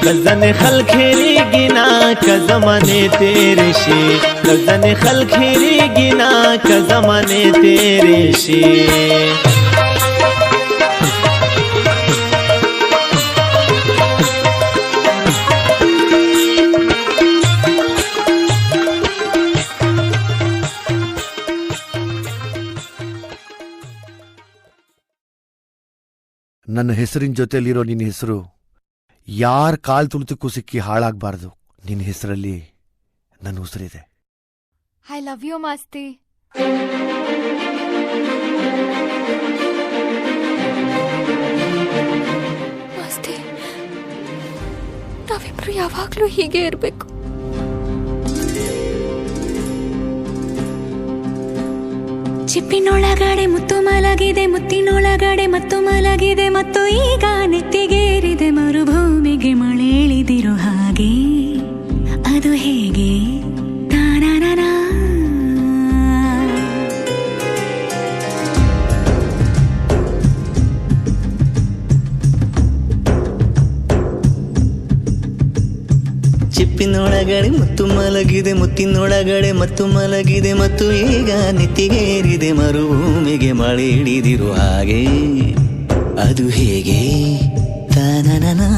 غزن خلق ریگی نا که زمانه تیرشی غزن خلق ریگی نا که زمانه تیرشی ನನ್ನ ಹೆಸರಿನ ಜೊತೆಲಿರೋ ನಿನ್ನ ಹೆಸರು ಯಾರ ಕಾಲ್ ತುಳಿತಕ್ಕೂ ಸಿಕ್ಕಿ ಹಾಳಾಗಬಾರ್ದು. ನಿನ್ನ ಹೆಸರಲ್ಲಿ ನನ್ನ ಉಸಿರಿದೆ. I love you Masti. Masti, ನಾವಿಬ್ರು ಯಾವಾಗ್ಲೂ ಹೀಗೆ ಇರಬೇಕು. ಚಿಪ್ಪಿನೊಳಗಡೆ ಮುತ್ತು ಮಲಗಿದೆ, ಮುತ್ತಿನೊಳಗಡೆ ಮತ್ತು ಮಲಗಿದೆ, ಮತ್ತು ಈಗ ನೆತ್ತಿಗೇರಿದೆ ಮರುಭೂಮಿಗೆ ಮಳೆ ಇಳಿದಿರೋ ಹಾಗೆ. ಅದು ಹೇಗೆ ತಾನಾನಾ ಚಿಪ್ಪಿನೊಳಗಡೆ ಮುತ್ತು ಮಲಗಿದೆ, ಮುತ್ತಿನೊಳಗಡೆ ಮತ್ತು ಮಲಗಿದೆ, ಮತ್ತು ಈಗ ನೆತ್ತಿಗೇರಿದೆ ಮರುಭೂಮಿಗೆ ಮಳೆ ಹಿಡಿದಿರೋ ಹಾಗೆ. ಅದು ಹೇಗೆ ತಾನನನಾ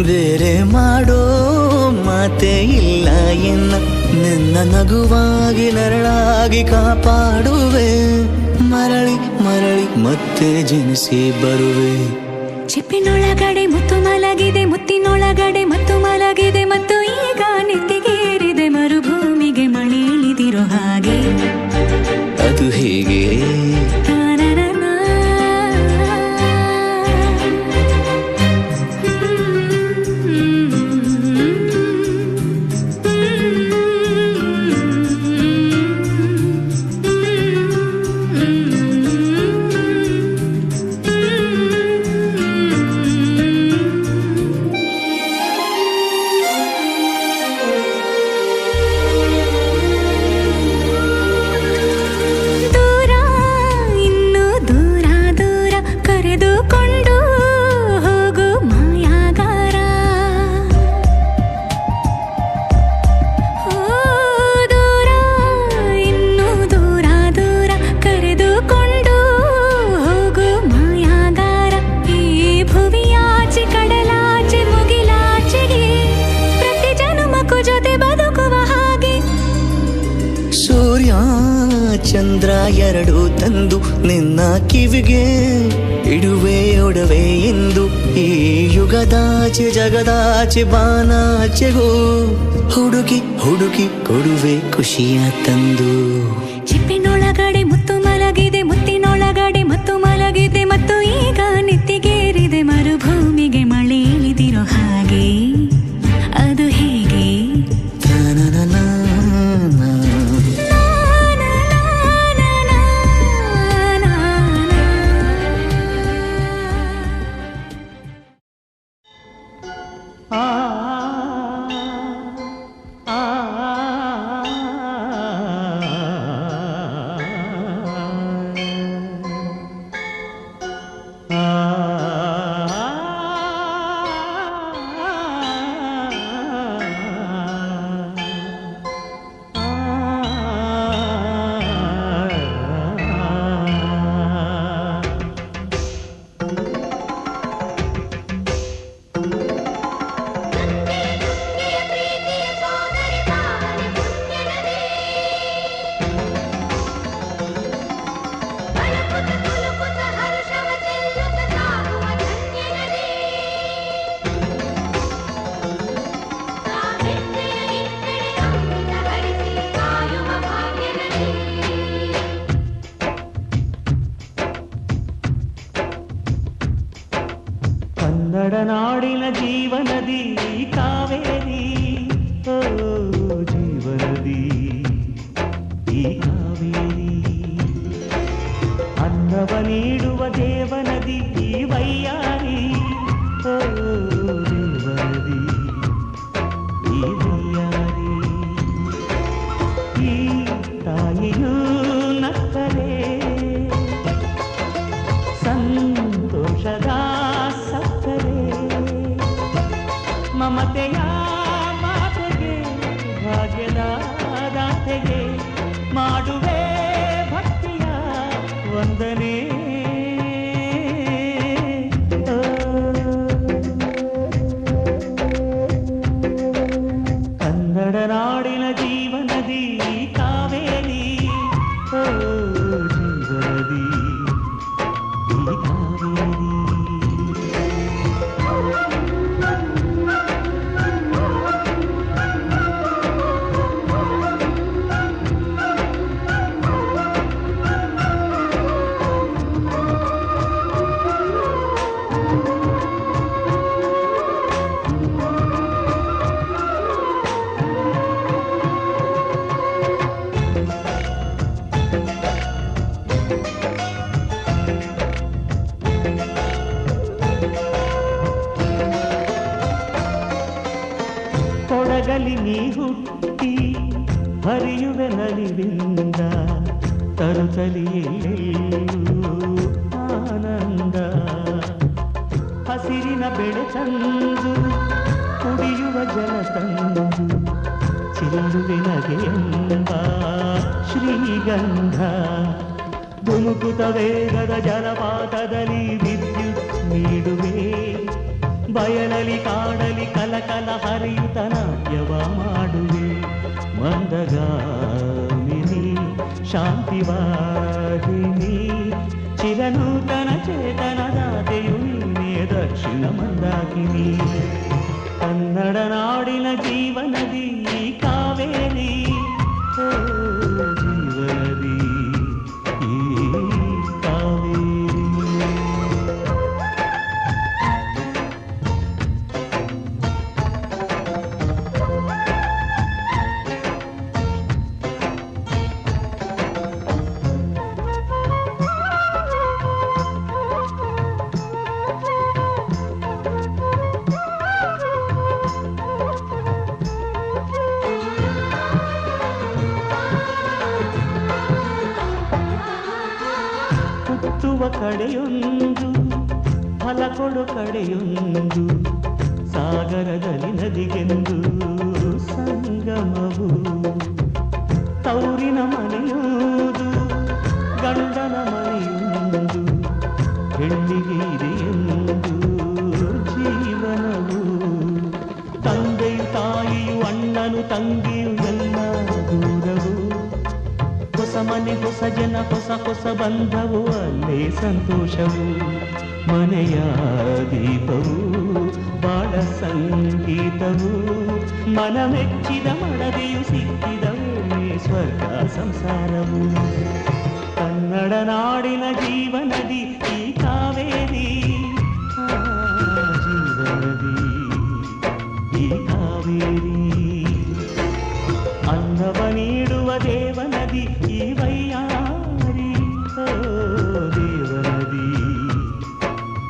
ಬೇರೆ ಮಾಡೋ ಮಾತೆ ಇಲ್ಲ ಎನ್ನ, ನಿನ್ನ ನಗುವಾಗಿ ನರಳಾಗಿ ಕಾಪಾಡುವೆ, ಮರಳಿ ಮರಳಿ ಮತ್ತೆ ಜನಿಸಿ ಬರುವೆ. ಚಿಪ್ಪಿನೊಳಗಡೆ ಮುತ್ತು ಮಲಗಿದೆ, ಮುತ್ತಿನೊಳಗಡೆ ಮತ್ತು ಮಲಗಿದೆ, ಮತ್ತು ಈಗ ನೆತ್ತಿಗೇರಿದೆ ಮರುಭೂಮಿಗೆ ಮಳೆ ಇಳಿದಿರೋ ಹಾಗೆ. ಅದು ಹೇಗೆ ಚಂದ್ರ ಎರಡು ತಂದು ನಿನ್ನ ಕಿವಿಗೆ ಇಡುವೆ ಒಡವೆ ಎಂದು ಈ ಯುಗದಾಚೆ ಜಗದಾಚೆ ಬಾನಾಚೆಗೂ ಹುಡುಕಿ ಹುಡುಕಿ ಕೊಡುವೆ ಖುಷಿಯ ತಂದು. ಚಿಪ್ಪಿನೊಳಗಡೆ ಮುತ್ತು ಮಲಗಿದೆ, ಮುತ್ತಿನೊಳಗಡೆ ಮತ್ತು ಮಲಗಿದೆ, ಮತ್ತು ಈಗ ನೆತ್ತಿಗೇರಿದೆ ಮರುಭೂಮಿಗೆ ಮಳೆ ಇಳಿದಿರೋ ಹಾಗೆ. ಅದು ಹೇಗೆ ಕನ್ನಡ ನಾಡಿನ ಜೀವನದಿ ಕಾವೇರಿ, ಓ ಜೀವನದಿ ಈ ಕಾವೇರಿ, ಅನ್ನವ ನೀಡುವ ದೇವನದಿ ಈ ವೈಯಾರಿ, ಓ ದೇವನದಿ ಈ ವೈಯಾರಿ. ಈ ತಾಯಿಯೂ ನಕ್ಕರೆ ಸಂತೋಷದ ಮಮತೆಯ ಮಾತೆಗೆ ಭಾಗ್ಯದ ದಾತೆಗೆ ಮಾಡುವೆ ಭಕ್ತಿಯ ವಂದನೆ. ಕನ್ನಡ ನಾಡಿನ ಜೀವನದಿ ಕಾವೇರಿ, ಓ ಜೀವನದಿ ಈ ಕಾವೇರಿ. ಕೊಡಗಲಿ ನೀ ಹುಟ್ಟಿ ಹರಿಯುವೆ ನಲಿವಿಂದ, ತರುತ್ತಲಿಯೆಲ್ಲೂ ಆನಂದ. ಹಸಿರಿನ ಬೆಳೆ ತಂದು ಕುಡಿಯುವ ಜಲ ತಂದು ಚಿಲ್ಲುವೆ ನಗೆಯೆಂಬ ಶ್ರೀಗಂಧ. ಧುಮುಕುತ ವೇಗದ ಜಲಪಾತದಲ್ಲಿ ವಿದ್ಯುತ್ ನೀಡುವೆ, ಬಯಲಲಿ ಕಾಡಲಿ ಕಲಕಲ ಹರಿಯುತ್ತ ನಾಟ್ಯವ ಮಾಡುವೆ. ಮಂದಗಾಮಿನಿ ಶಾಂತಿವಾಹಿನಿ ಚಿರನೂತನ ಚೇತನದಾತೆಯು ನೀನೇ ದಕ್ಷಿಣ ಮಂದಾಕಿನಿ. ಕನ್ನಡ ನಾಡಿನ ಜೀವನದಿ ಕಾವೇರಿ, ಓ ಜೀವನದಿ ಈ ಕಾವೇರಿ. ಹುಟ್ಟುವ ಕಡೆಯೊಂದು ಫಲ ಕೊಡು ಕಡೆಯೊಂದು, ಸಾಗರದಲ್ಲಿ ನದಿಗೆಂದು ಸಂಗಮವು. ತೌರಿನ ಮನೆಯುವುದು ಗಂಡನ ಮನೆಯೊಂದು, ಹೆಣ್ಣಿಗೆ ಇದೆಯೆಂದು ಜೀವನವು. ತಂದೆಯು ತಾಯಿಯು ಅಣ್ಣನು ತಂಗಿಯು ಎಲ್ಲ ದೂರವು. ಹೊಸ ಮನೆ ಹೊಸ ಜನ ಹೊಸ ಹೊಸ ಬಂಧವು, ಅಲ್ಲೇ ಸಂತೋಷವು. ಮನೆಯ ದೀಪವು ಬಾಳ ಸಂಗೀತವು, ಮನ ಮೆಚ್ಚಿದ ಮಡದಿಯು ಸಿಕ್ಕಿದವೇ ಸ್ವರ್ಗ ಸಂಸಾರವು. ಕನ್ನಡ ನಾಡಿನ ಜೀವನದಿ ಈ ಕಾವೇರಿ, ಜೀವನದಿ ಈ ಕಾವೇರಿ. ಅನ್ನವ ನೀಡುವ ದೇವನದಿ ಈ ವೈಯಾರಿ, ಓ ದೇವನದಿ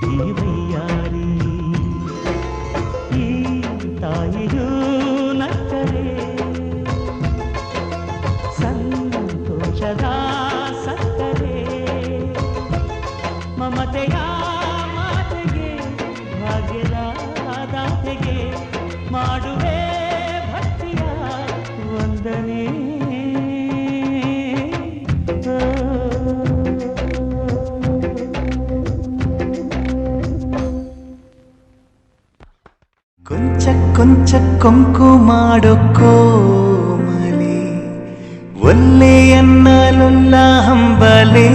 ಈ ವೈಯಾರಿ. ಈ ತಾಯಿಯೂ ನಕ್ಕರೆ ಸಂತೋಷದ ಸಕ್ಕರೆ, ಮಮತೆಯ ಮಾತೆಗೆ ಭಾಗ್ಯದ ದಾತೆಗೆ ಮಾಡುವೆ ಭಕ್ತಿಯ ವಂದನೆ. ಕೊಂಚ ಕೊಂಚ ಕೊಂಕು ಮಾಡೋ ಕೋಮಲೆ, ಒಲ್ಲೆಯನ್ನಲುಲ್ಲ ಹಂಬಲೆ.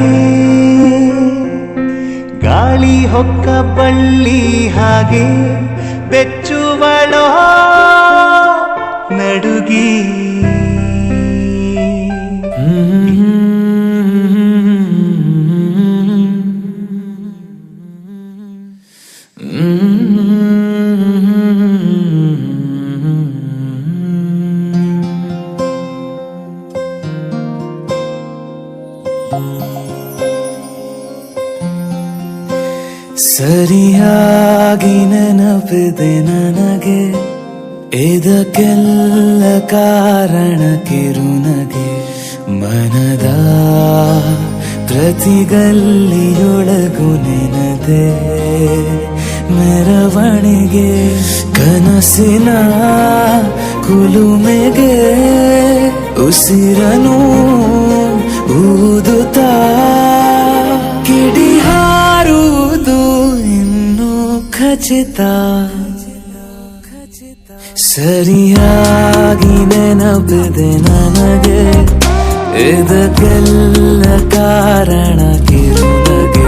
ಗಾಳಿ ಹೊಕ್ಕ ಬಳ್ಳಿ ಹಾಗೆ ಬೆಚ್ಚುವಳೋ ನಡುಗಿ. ಸರಿಯಾಗಿ ನೆನಪಿದೆ ನನಗೆ, ಇದಕ್ಕೆಲ್ಲ ಕಾರಣ ಕಿರುನಗೆ. ಮನದ ಪ್ರತಿಗಲ್ಲಿಯೊಳಗು ನೆನದೆ ಮೆರವಣಿಗೆ. ಕನಸಿನ ಕುಲುಮೆಗೆ ಉಸಿರನು ಊದುತ್ತಾ ಕಿಡಿ ಹಾರುವುದು ಇನ್ನು ಖಚಿತ. ಸರಿಯಾಗಿ ನೆನಪಿದೆ ನನಗೆ, ಇದಕ್ಕೆಲ್ಲ ಕಾರಣ ಕಿರುನಗೆ.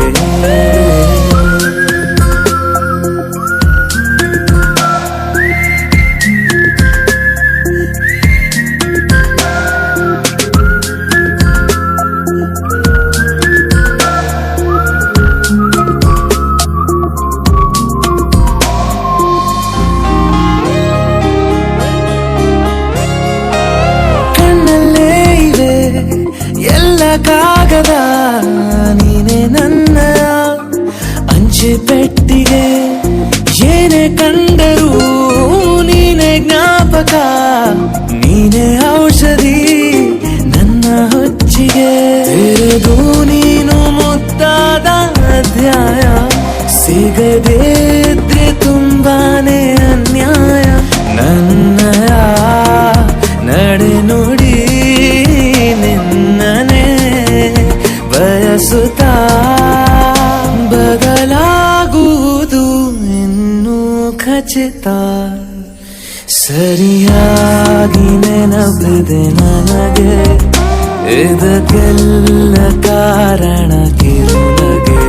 ಕಾಗದ ನೀನೆ ನನ್ನ ಅಂಚೆ ಪೆಟ್ಟಿಗೆ, ಏನೇ ಕಂಡರೂ ನೀನೆ ಜ್ಞಾಪಕ. ನೀನೆ ಔಷಧಿ ನನ್ನ ಹೊಚ್ಚಿಗೆ, ತೆರೆದು ನೀನು ಮುದ್ದಾದ ಅಧ್ಯಾಯ. ಸಿಗದೇ ಇದ್ರೆ ತುಂಬಾನೇ ಅನ್ಯಾಯ. ನನ್ನಯ ನಡೆ ನುಡಿ ನಿನ್ನನೆ ಬಯಸುತ್ತಾ, ಬದಲಾಗುವುದು ಇನ್ನೂ ಖಚಿತ. ಸರಿಯಾಗಿ ನೆನಪಿದೆ ನನಗೆ, ಇದಕ್ಕೆಲ್ಲ ಕಾರಣ ಕಿರುನಗೆ.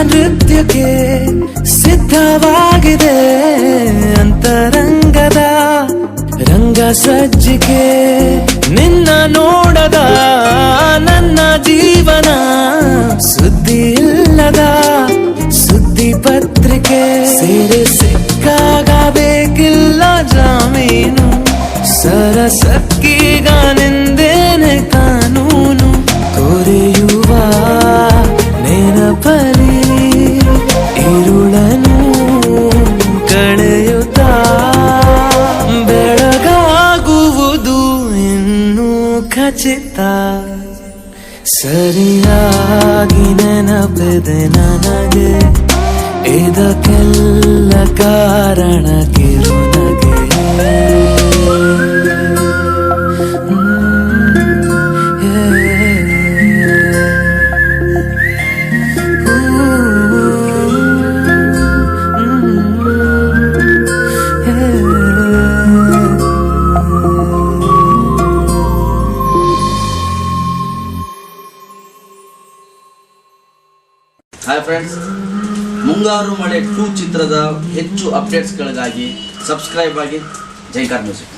ನೃತ್ಯಕ್ಕೆ ಸಿದ್ಧವಾಗಿದೆ ಅಂತರಂಗದ ರಂಗ ಸಜ್ಜಿಕೆ ನಿನ್ನ ನೋಡದ ನನ್ನ ಜೀವನ ಸುದ್ದಿ ಇಲ್ಲದ ಸುದ್ದಿ ಪತ್ರಿಕೆ ಸೇರೆ ಸಿಕ್ಕಾಗ ಬೇಕಿಲ್ಲ ಜಾಮೀನು ಸರಸಕ್ಕೀಗ ನಿಂದೇನೆ ಕಾನೂನು ಕೊರೆಯುವ ನೆನಪಲಿ ഇരുളനു ಕಳೆಯುತ್ತ ಬೆಳಗಾಗುವುದು ಇನ್ನು ಖಚಿತ ಸರಿಯಾಗಿ ನೆನಪಿದೆ ನನಗೆ ಇದಕ್ಕೆಲ್ಲ ಕಾರಣ ಕಿರುನಗೆ ಹಾಯ್ ಫ್ರೆಂಡ್ಸ್, ಮುಂಗಾರು ಮಳೆ 2 ಚಿತ್ರದ ಹೆಚ್ಚು ಅಪ್ಡೇಟ್ಸ್ಗಳಿಗಾಗಿ ಸಬ್ಸ್ಕ್ರೈಬ್ ಆಗಿ ಜೈಕಾರ್ ಮ್ಯೂಸಿಕ್.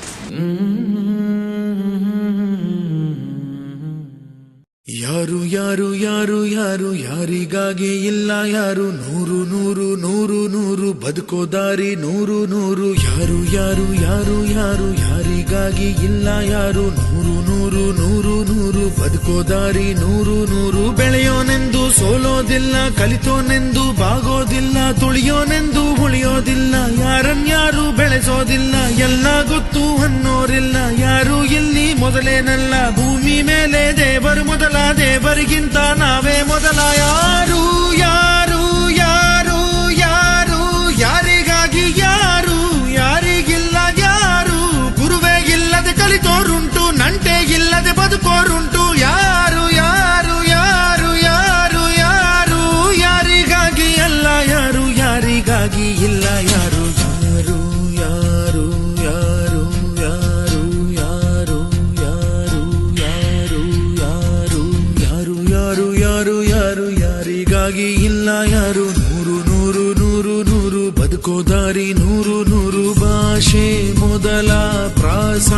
ಯಾರು ಯಾರು ಯಾರು ಯಾರು ಯಾರಿಗಾಗಿ ಇಲ್ಲ ಯಾರು ನೂರು ನೂರು ನೂರು ನೂರು ಬದುಕೋ ದಾರಿ ನೂರು ನೂರು ಯಾರು ಯಾರು ಯಾರು ಯಾರು ಯಾರಿಗಾಗಿ ಇಲ್ಲ ಯಾರು ನೂರು ನೂರು ನೂರು ನೂರು ಬದುಕೋ ದಾರಿ ನೂರು ನೂರು ಬೆಳೆಯೋನೆಂದು ಸೋಲೋದಿಲ್ಲ ಕಲಿತೋನೆಂದು ಬಾಗೋದಿಲ್ಲ ತುಳಿಯೋನೆಂದು ಉಳಿಯೋದಿಲ್ಲ ಯಾರನ್ಯಾರು ಬೆಳೆಸೋದಿಲ್ಲ ಎಲ್ಲ ಗೊತ್ತು ಅನ್ನೋರಿಲ್ಲ ಯಾರು ಇಲ್ಲಿ ಮೊದಲೇನಲ್ಲ ಭೂಮಿ ಮೇಲೆ ದೇವರು ಮೊದಲ ದೇವರಿಗಿಂತ ನಾವೇ ಮೊದಲ ಯಾರು ಯಾರು ಯಾರು ಯಾರು ಯಾರಿಗಾಗಿ ಯಾರು ಯಾರಿಗಿಲ್ಲ ಯಾರು ಗುರುವೇ ಇಲ್ಲದೆ ಕಲಿತೋರುಂಟು ನಂಟೆ ಇಲ್ಲದೆ ಬದುಕೋರುಂಟು ಯಾರು ಯಾರು ಯಾರು ಯಾರು ಯಾರು ಯಾರಿಗಾಗಿ ಅಲ್ಲ ಯಾರು ಯಾರಿಗಾಗಿ ಇಲ್ಲ ಯಾರು ಯಾರು ಯಾರು ಯಾರು ಯಾರು ಯಾರು ಯಾರು ಯಾರು ಯಾರು ಯಾರು ಯಾರು ಯಾರು ಯಾರು ಯಾರಿಗಾಗಿ ಇಲ್ಲ ಯಾರು ನೂರು ನೂರು ನೂರು ನೂರು ಬದುಕೋ ದಾರಿ ನೂರು ನೂರು ಭಾಷೆ ಮೊದಲ ಪ್ರಾಸ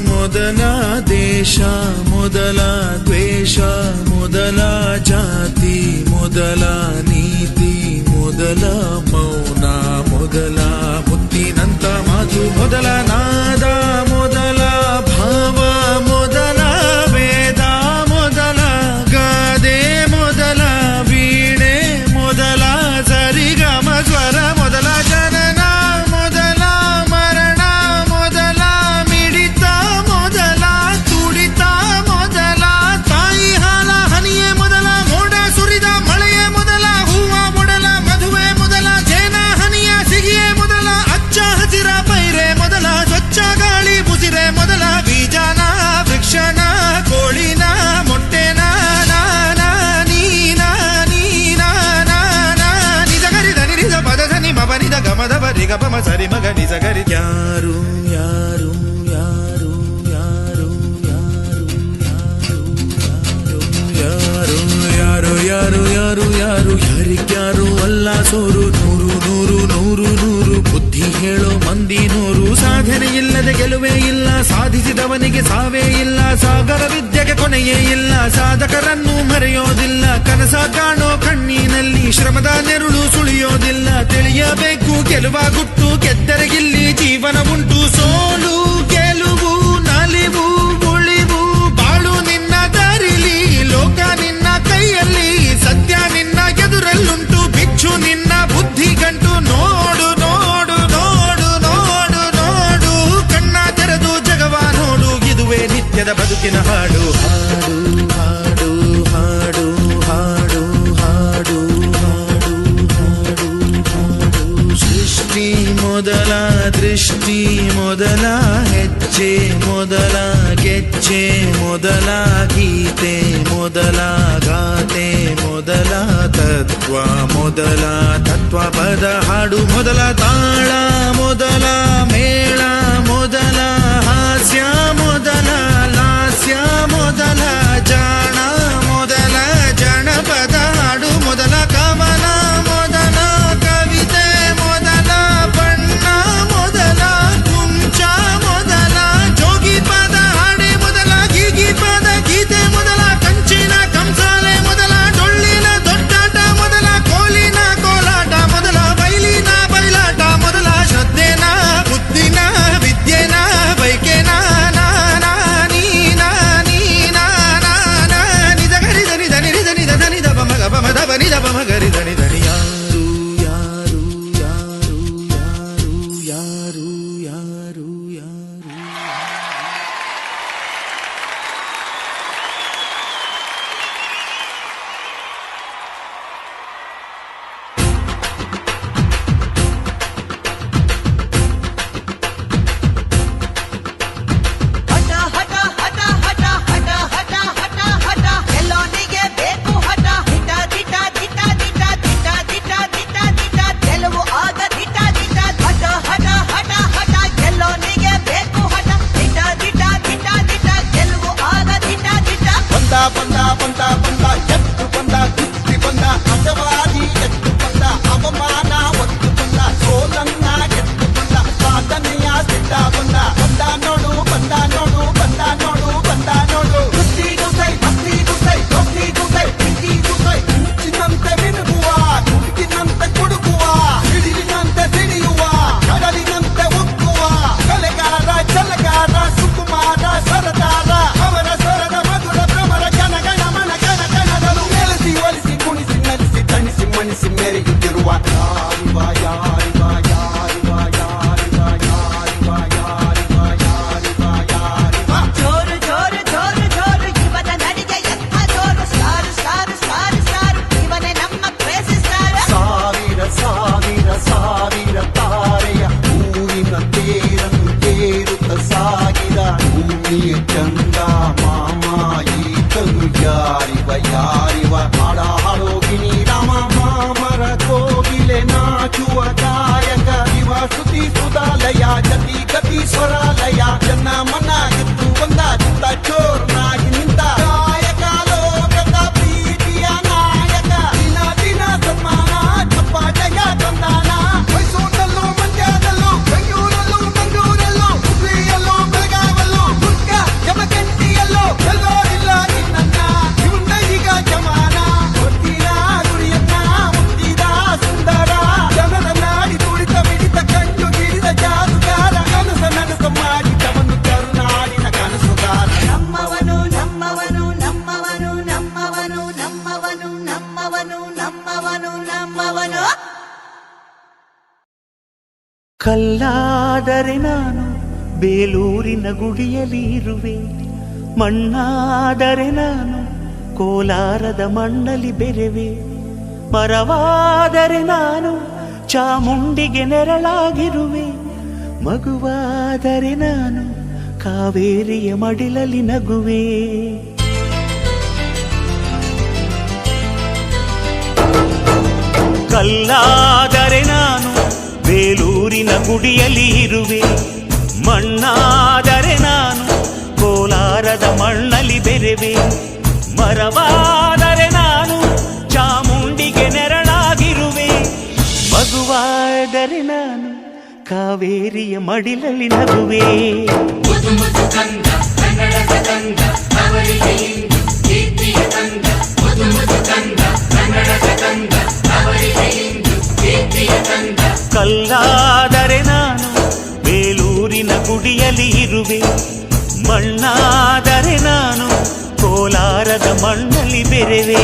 ಮೊದಲ ದೇಶ ಮೊದಲ ದ್ವೇಷ ಮೊದಲ ಜಾತಿ ಮೊದಲ ನೀತಿ ಮೊದಲ ಮೌನ ಮೊದಲ ಮುತ್ತಿನಂತ ಮಾತು ಮೊದಲ ನಾದ ಮೊದಲ ಭಾವ ಮೊದಲ ವೇದ ಮೊದಲ ಗಾದೆ ಮೊದಲ ವೀಣೆ ಮೊದಲ ಸರಿಗಮ ಸ್ವರ ಮೊದಲ ಜನನ ಮೊದಲ ಮರಣ ಮೊದಲ ಮಿಡಿತ ಮೊದಲ ತುಡಿತ ಮೊದಲ ತಾಯಿ ಹಾಲ ಹನಿಯೇ ಮೊದಲ ಮೋಡ ಸುರಿದ ಮಳೆಯೇ ಮೊದಲ ಹೂವ ಮೊದಲ ಮದುವೆ ಮೊದಲ ಜೇನ ಹನಿಯ ಸಿಗಿಯೇ ಮೊದಲ ಅಚ್ಚ ಹಸಿರ ಪೈರೆ ಮೊದಲ ಸ್ವಚ್ಛ ಗಾಳಿ ಮುಸಿರೆ ಮೊದಲ ಬೀಜನ ವೃಕ್ಷನ ಕೋಳಿನ ಮೊಟ್ಟೆನ ನಿಜ ಪದಧನಿ ಮಬನಿದ ಗಮದ ಬರಿಗ ಪಮ ಸರಿ ಮಗ ನಿಜ ಗರಿ ಯಾರು ಯಾರು ಯಾರು ಯಾರು ಯಾರು ಯಾರು ಯಾರು ಯಾರು ಯಾರು ಯಾರಿಗ್ಯಾರು ಅಲ್ಲ ಸೋರು ನೂರು ನೂರು ನೂರು ನೂರು ಬುದ್ಧಿ ಹೇಳೋ ಮಂದಿ ನೂರು ಸಾಧನೆ ಇಲ್ಲದೆ ಗೆಲುವೇ ಇಲ್ಲ ಸಾಧಿಸಿದವನಿಗೆ ಸಾವೇ ಇಲ್ಲ ಸಾಗರ ವಿದ್ಯೆಗೆ ಕೊನೆಯೇ ಇಲ್ಲ ಸಾಧಕರನ್ನು ಮರೆಯೋದಿಲ್ಲ ಕನಸ ಕಾಣೋ ಕಣ್ಣಿನಲ್ಲಿ ಶ್ರಮದ ನೆರುಳು ಸುಳಿಯೋದಿಲ್ಲ ತಿಳಿಯಬೇಕು ಗೆಲುವ ಗುಟ್ಟು ಗೆದ್ದರೆಗಿಲ್ಲಿ ಜೀವನ ಉಂಟು ಸೋಲು ಗೆಲುವು ನಲಿವು ಉಳಿವು ಬಾಳು ನಿನ್ನ ದಾರಿಲಿ ಲೋಕ ನಿನ್ನ ಕೈಯಲ್ಲಿ ಸತ್ಯ ನಿನ್ನ ಎದುರಲ್ಲುಂಟು ಬಿಚ್ಚು ನಿನ್ನ ಬುದ್ಧಿ ಗಂಟು ನೋಡು ನೋಡು ನೋಡು ನೋಡು ನೋಡು ಕಣ್ಣ ತೆರೆದು ಜಗವ ನೋಡು ಇದುವೇ ನಿತ್ಯದ ಬದುಕಿನ ಹಾಡು ಹಾಡು ಹಾಡು ಮೊದಲ ದೃಷ್ಟಿ ಮೊದಲ ಹೆಜ್ಜೆ ಮೊದಲ ಗೆಜ್ಜೆ ಮೊದಲ ಗೀತೆ ಮೊದಲ ಗಾತೆ ಮೊದಲ ತತ್ವ ಮೊದಲ ತತ್ವ ಪದ ಹಾಡು ಮೊದಲ ತಾಳ ಮೊದಲ ಮೇಳ ಮೊದಲ ಹಾಸ್ಯ ಮೊದಲ ಲಾಸ್ಯ ಮೊದಲ ಜಾಣ ಮೊದಲ ಜನಪದ ಹಾಡು ಮೊದಲ ಕವನ ಮೊದಲ ಕವಿತೆ ಮೊದಲ ಬಣ್ಣ ಮೊದಲ ಕುಂಚ ಮೊದಲ ಜೋಗಿ ಪದ ಹಾಡೆ ಮೊದಲ ಗೀಗಿ ಪದ ಗೀತೆ ಮೊದಲ ಕಂಚಿನ ಕಂಸಾಲೆ ಮೊದಲ ಡೊಳ್ಳಿನ ದೊಡ್ಡಾಟ ಮೊದಲ ಕೋಲಿನ ಕೋಲಾಟ ಮೊದಲ ಬೈಲಿನ ಬಯಲಾಟ ಮೊದಲ ಶ್ರದ್ಧೆನ ಬುದ್ಧಿನ ವಿದ್ಯೆನ ಬೈಕೆನ ಮಗರಿ ದನಿ ದನಿ ಯಾರು ಯಾರು ಯಾರು ಯಾರು ಯಾರು ಯಾರು ಯಾರು ಕಲ್ಲಾದರೆ ನಾನು ಬೇಲೂರಿನ ಗುಡಿಯಲ್ಲಿ ಇರುವೆ, ಮಣ್ಣಾದರೆ ನಾನು ಕೋಲಾರದ ಮಣ್ಣಲ್ಲಿ ಬೆರೆವೆ, ಮರವಾದರೆ ನಾನು ಚಾಮುಂಡಿಗೆ ನೆರಳಾಗಿರುವೆ, ಮಗುವಾದರೆ ನಾನು ಕಾವೇರಿಯ ಮಡಿಲಲ್ಲಿ ನಗುವೆ. ಕಲ್ಲಾದರೆ ನಾನು ಬೇಲೂರಿನ ಗುಡಿಯಲ್ಲಿ ಇರುವೆ, ಮಣ್ಣಾದರೆ ನಾನು ಕೋಲಾರದ ಮಣ್ಣಲ್ಲಿ ಬೆರೆವೆ, ಮರವಾದರೆ ನಾನು ಚಾಮುಂಡಿಗೆ ನೆರಳಾಗಿರುವೆ, ಮಗುವಾದರೆ ನಾನು ಕಾವೇರಿಯ ಮಡಿಲಲ್ಲಿ ನಗುವೆ. ಕಲ್ಲಾದರೆ ನಾನು ಬೇಲೂರಿನ ಗುಡಿಯಲ್ಲಿ ಇರುವೆ, ಮಣ್ಣಾದರೆ ನಾನು ಕೋಲಾರದ ಮಣ್ಣಲ್ಲಿ ಬೆರೆವೆ.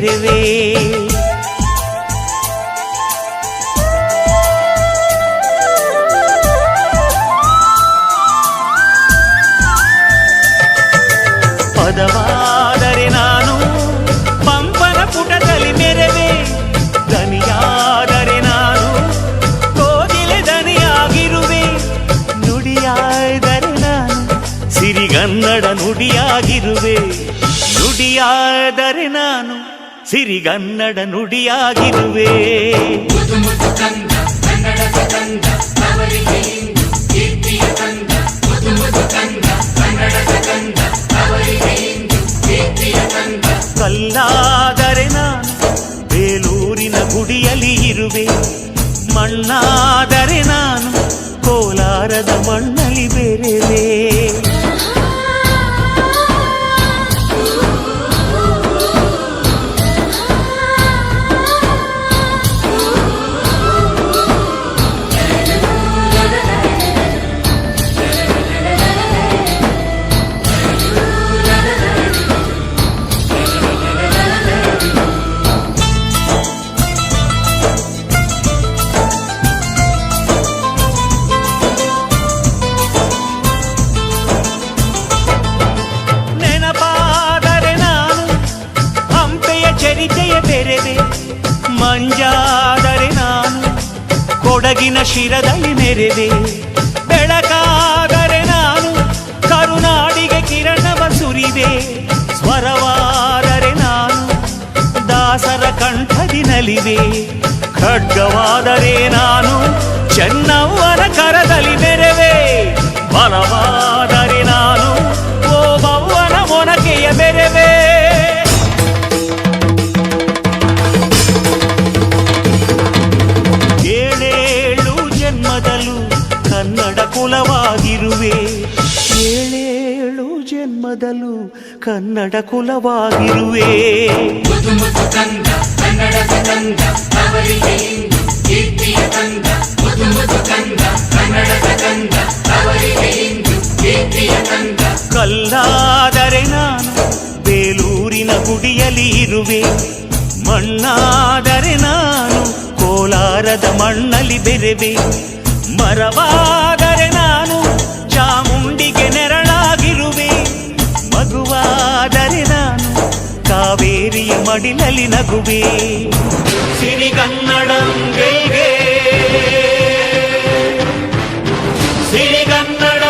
ಬೆರೆವೆ. ಪದವಾದರೆ ನಾನು ಪಂಪನ ಪುಟದಲ್ಲಿ ಮೆರವೆ, ದನಿಯಾದರೆ ನಾನು ಕೋಗಿಲೆ ದನಿಯಾಗಿರುವೆ. ನುಡಿಯಾದರೆ ನಾನು ಸಿರಿಗನ್ನಡ ನುಡಿಯಾಗಿರುವೆ. ನುಡಿಯಾದರೆ ನಾನು ಸಿರಿಗನ್ನಡ ನುಡಿಯಾಗಿರುವೆ. ಕಲ್ಲಾದರೆ ನಾನು ಬೇಲೂರಿನ ಗುಡಿಯಲ್ಲಿ ಇರುವೆ. ಮಣ್ಣಾದರೆ ನಾನು ಕೋಲಾರದ ಮಣ್ಣಲ್ಲಿ ಬೆರೆವೆ. ಚರಿತೆಯ ಬೆರೆವೆ. ಮಂಜಾದರೆ ನಾನು ಕೊಡಗಿನ ಶಿರದಲ್ಲಿ ನೆರೆವೆ. ಬೆಳಕಾದರೆ ನಾನು ಕರುನಾಡಿಗೆ ಕಿರಣವ ಸುರಿವೆ. ಸ್ವರವಾದರೆ ನಾನು ದಾಸರ ಕಂಠದಿ ನಲಿವೆ. ಖಡ್ಗವಾದರೆ ನಾನು ಚೆನ್ನವ್ವನ ಕರದಲ್ಲಿ ಮೆರೆವೆ. ಬಲವಾದರೆ ನಾನು ಓಬವ್ವನ ಮೊನಕೆಯ ಬೆರೆವೆ. ಕನ್ನಡ ಕುಲವಾಗಿರುವೆ. ಏಳೇಳು ಜನ್ಮದಲ್ಲೂ ಕನ್ನಡ ಕುಲವಾಗಿರುವೆ. ಕಲ್ಲಾದರೆ ನಾನು ಬೇಲೂರಿನ ಗುಡಿಯಲ್ಲಿ ಇರುವೆ. ಮಣ್ಣಾದರೆ ನಾನು ಕೋಲಾರದ ಮಣ್ಣಲ್ಲಿ ಬೆರೆವೆ. ಮರವಾದರೆ ನಾನು ಚಾಮುಂಡಿಗೆ ನೆರಳಾಗಿರುವೆ. ಮಗುವಾದರೆ ನಾನು ಕಾವೇರಿಯ ಮಡಿಲಲ್ಲಿ ನಗುವೆ. ಸಿರಿಗನ್ನಡಂಗೆ ಸಿರಿಗನ್ನಡ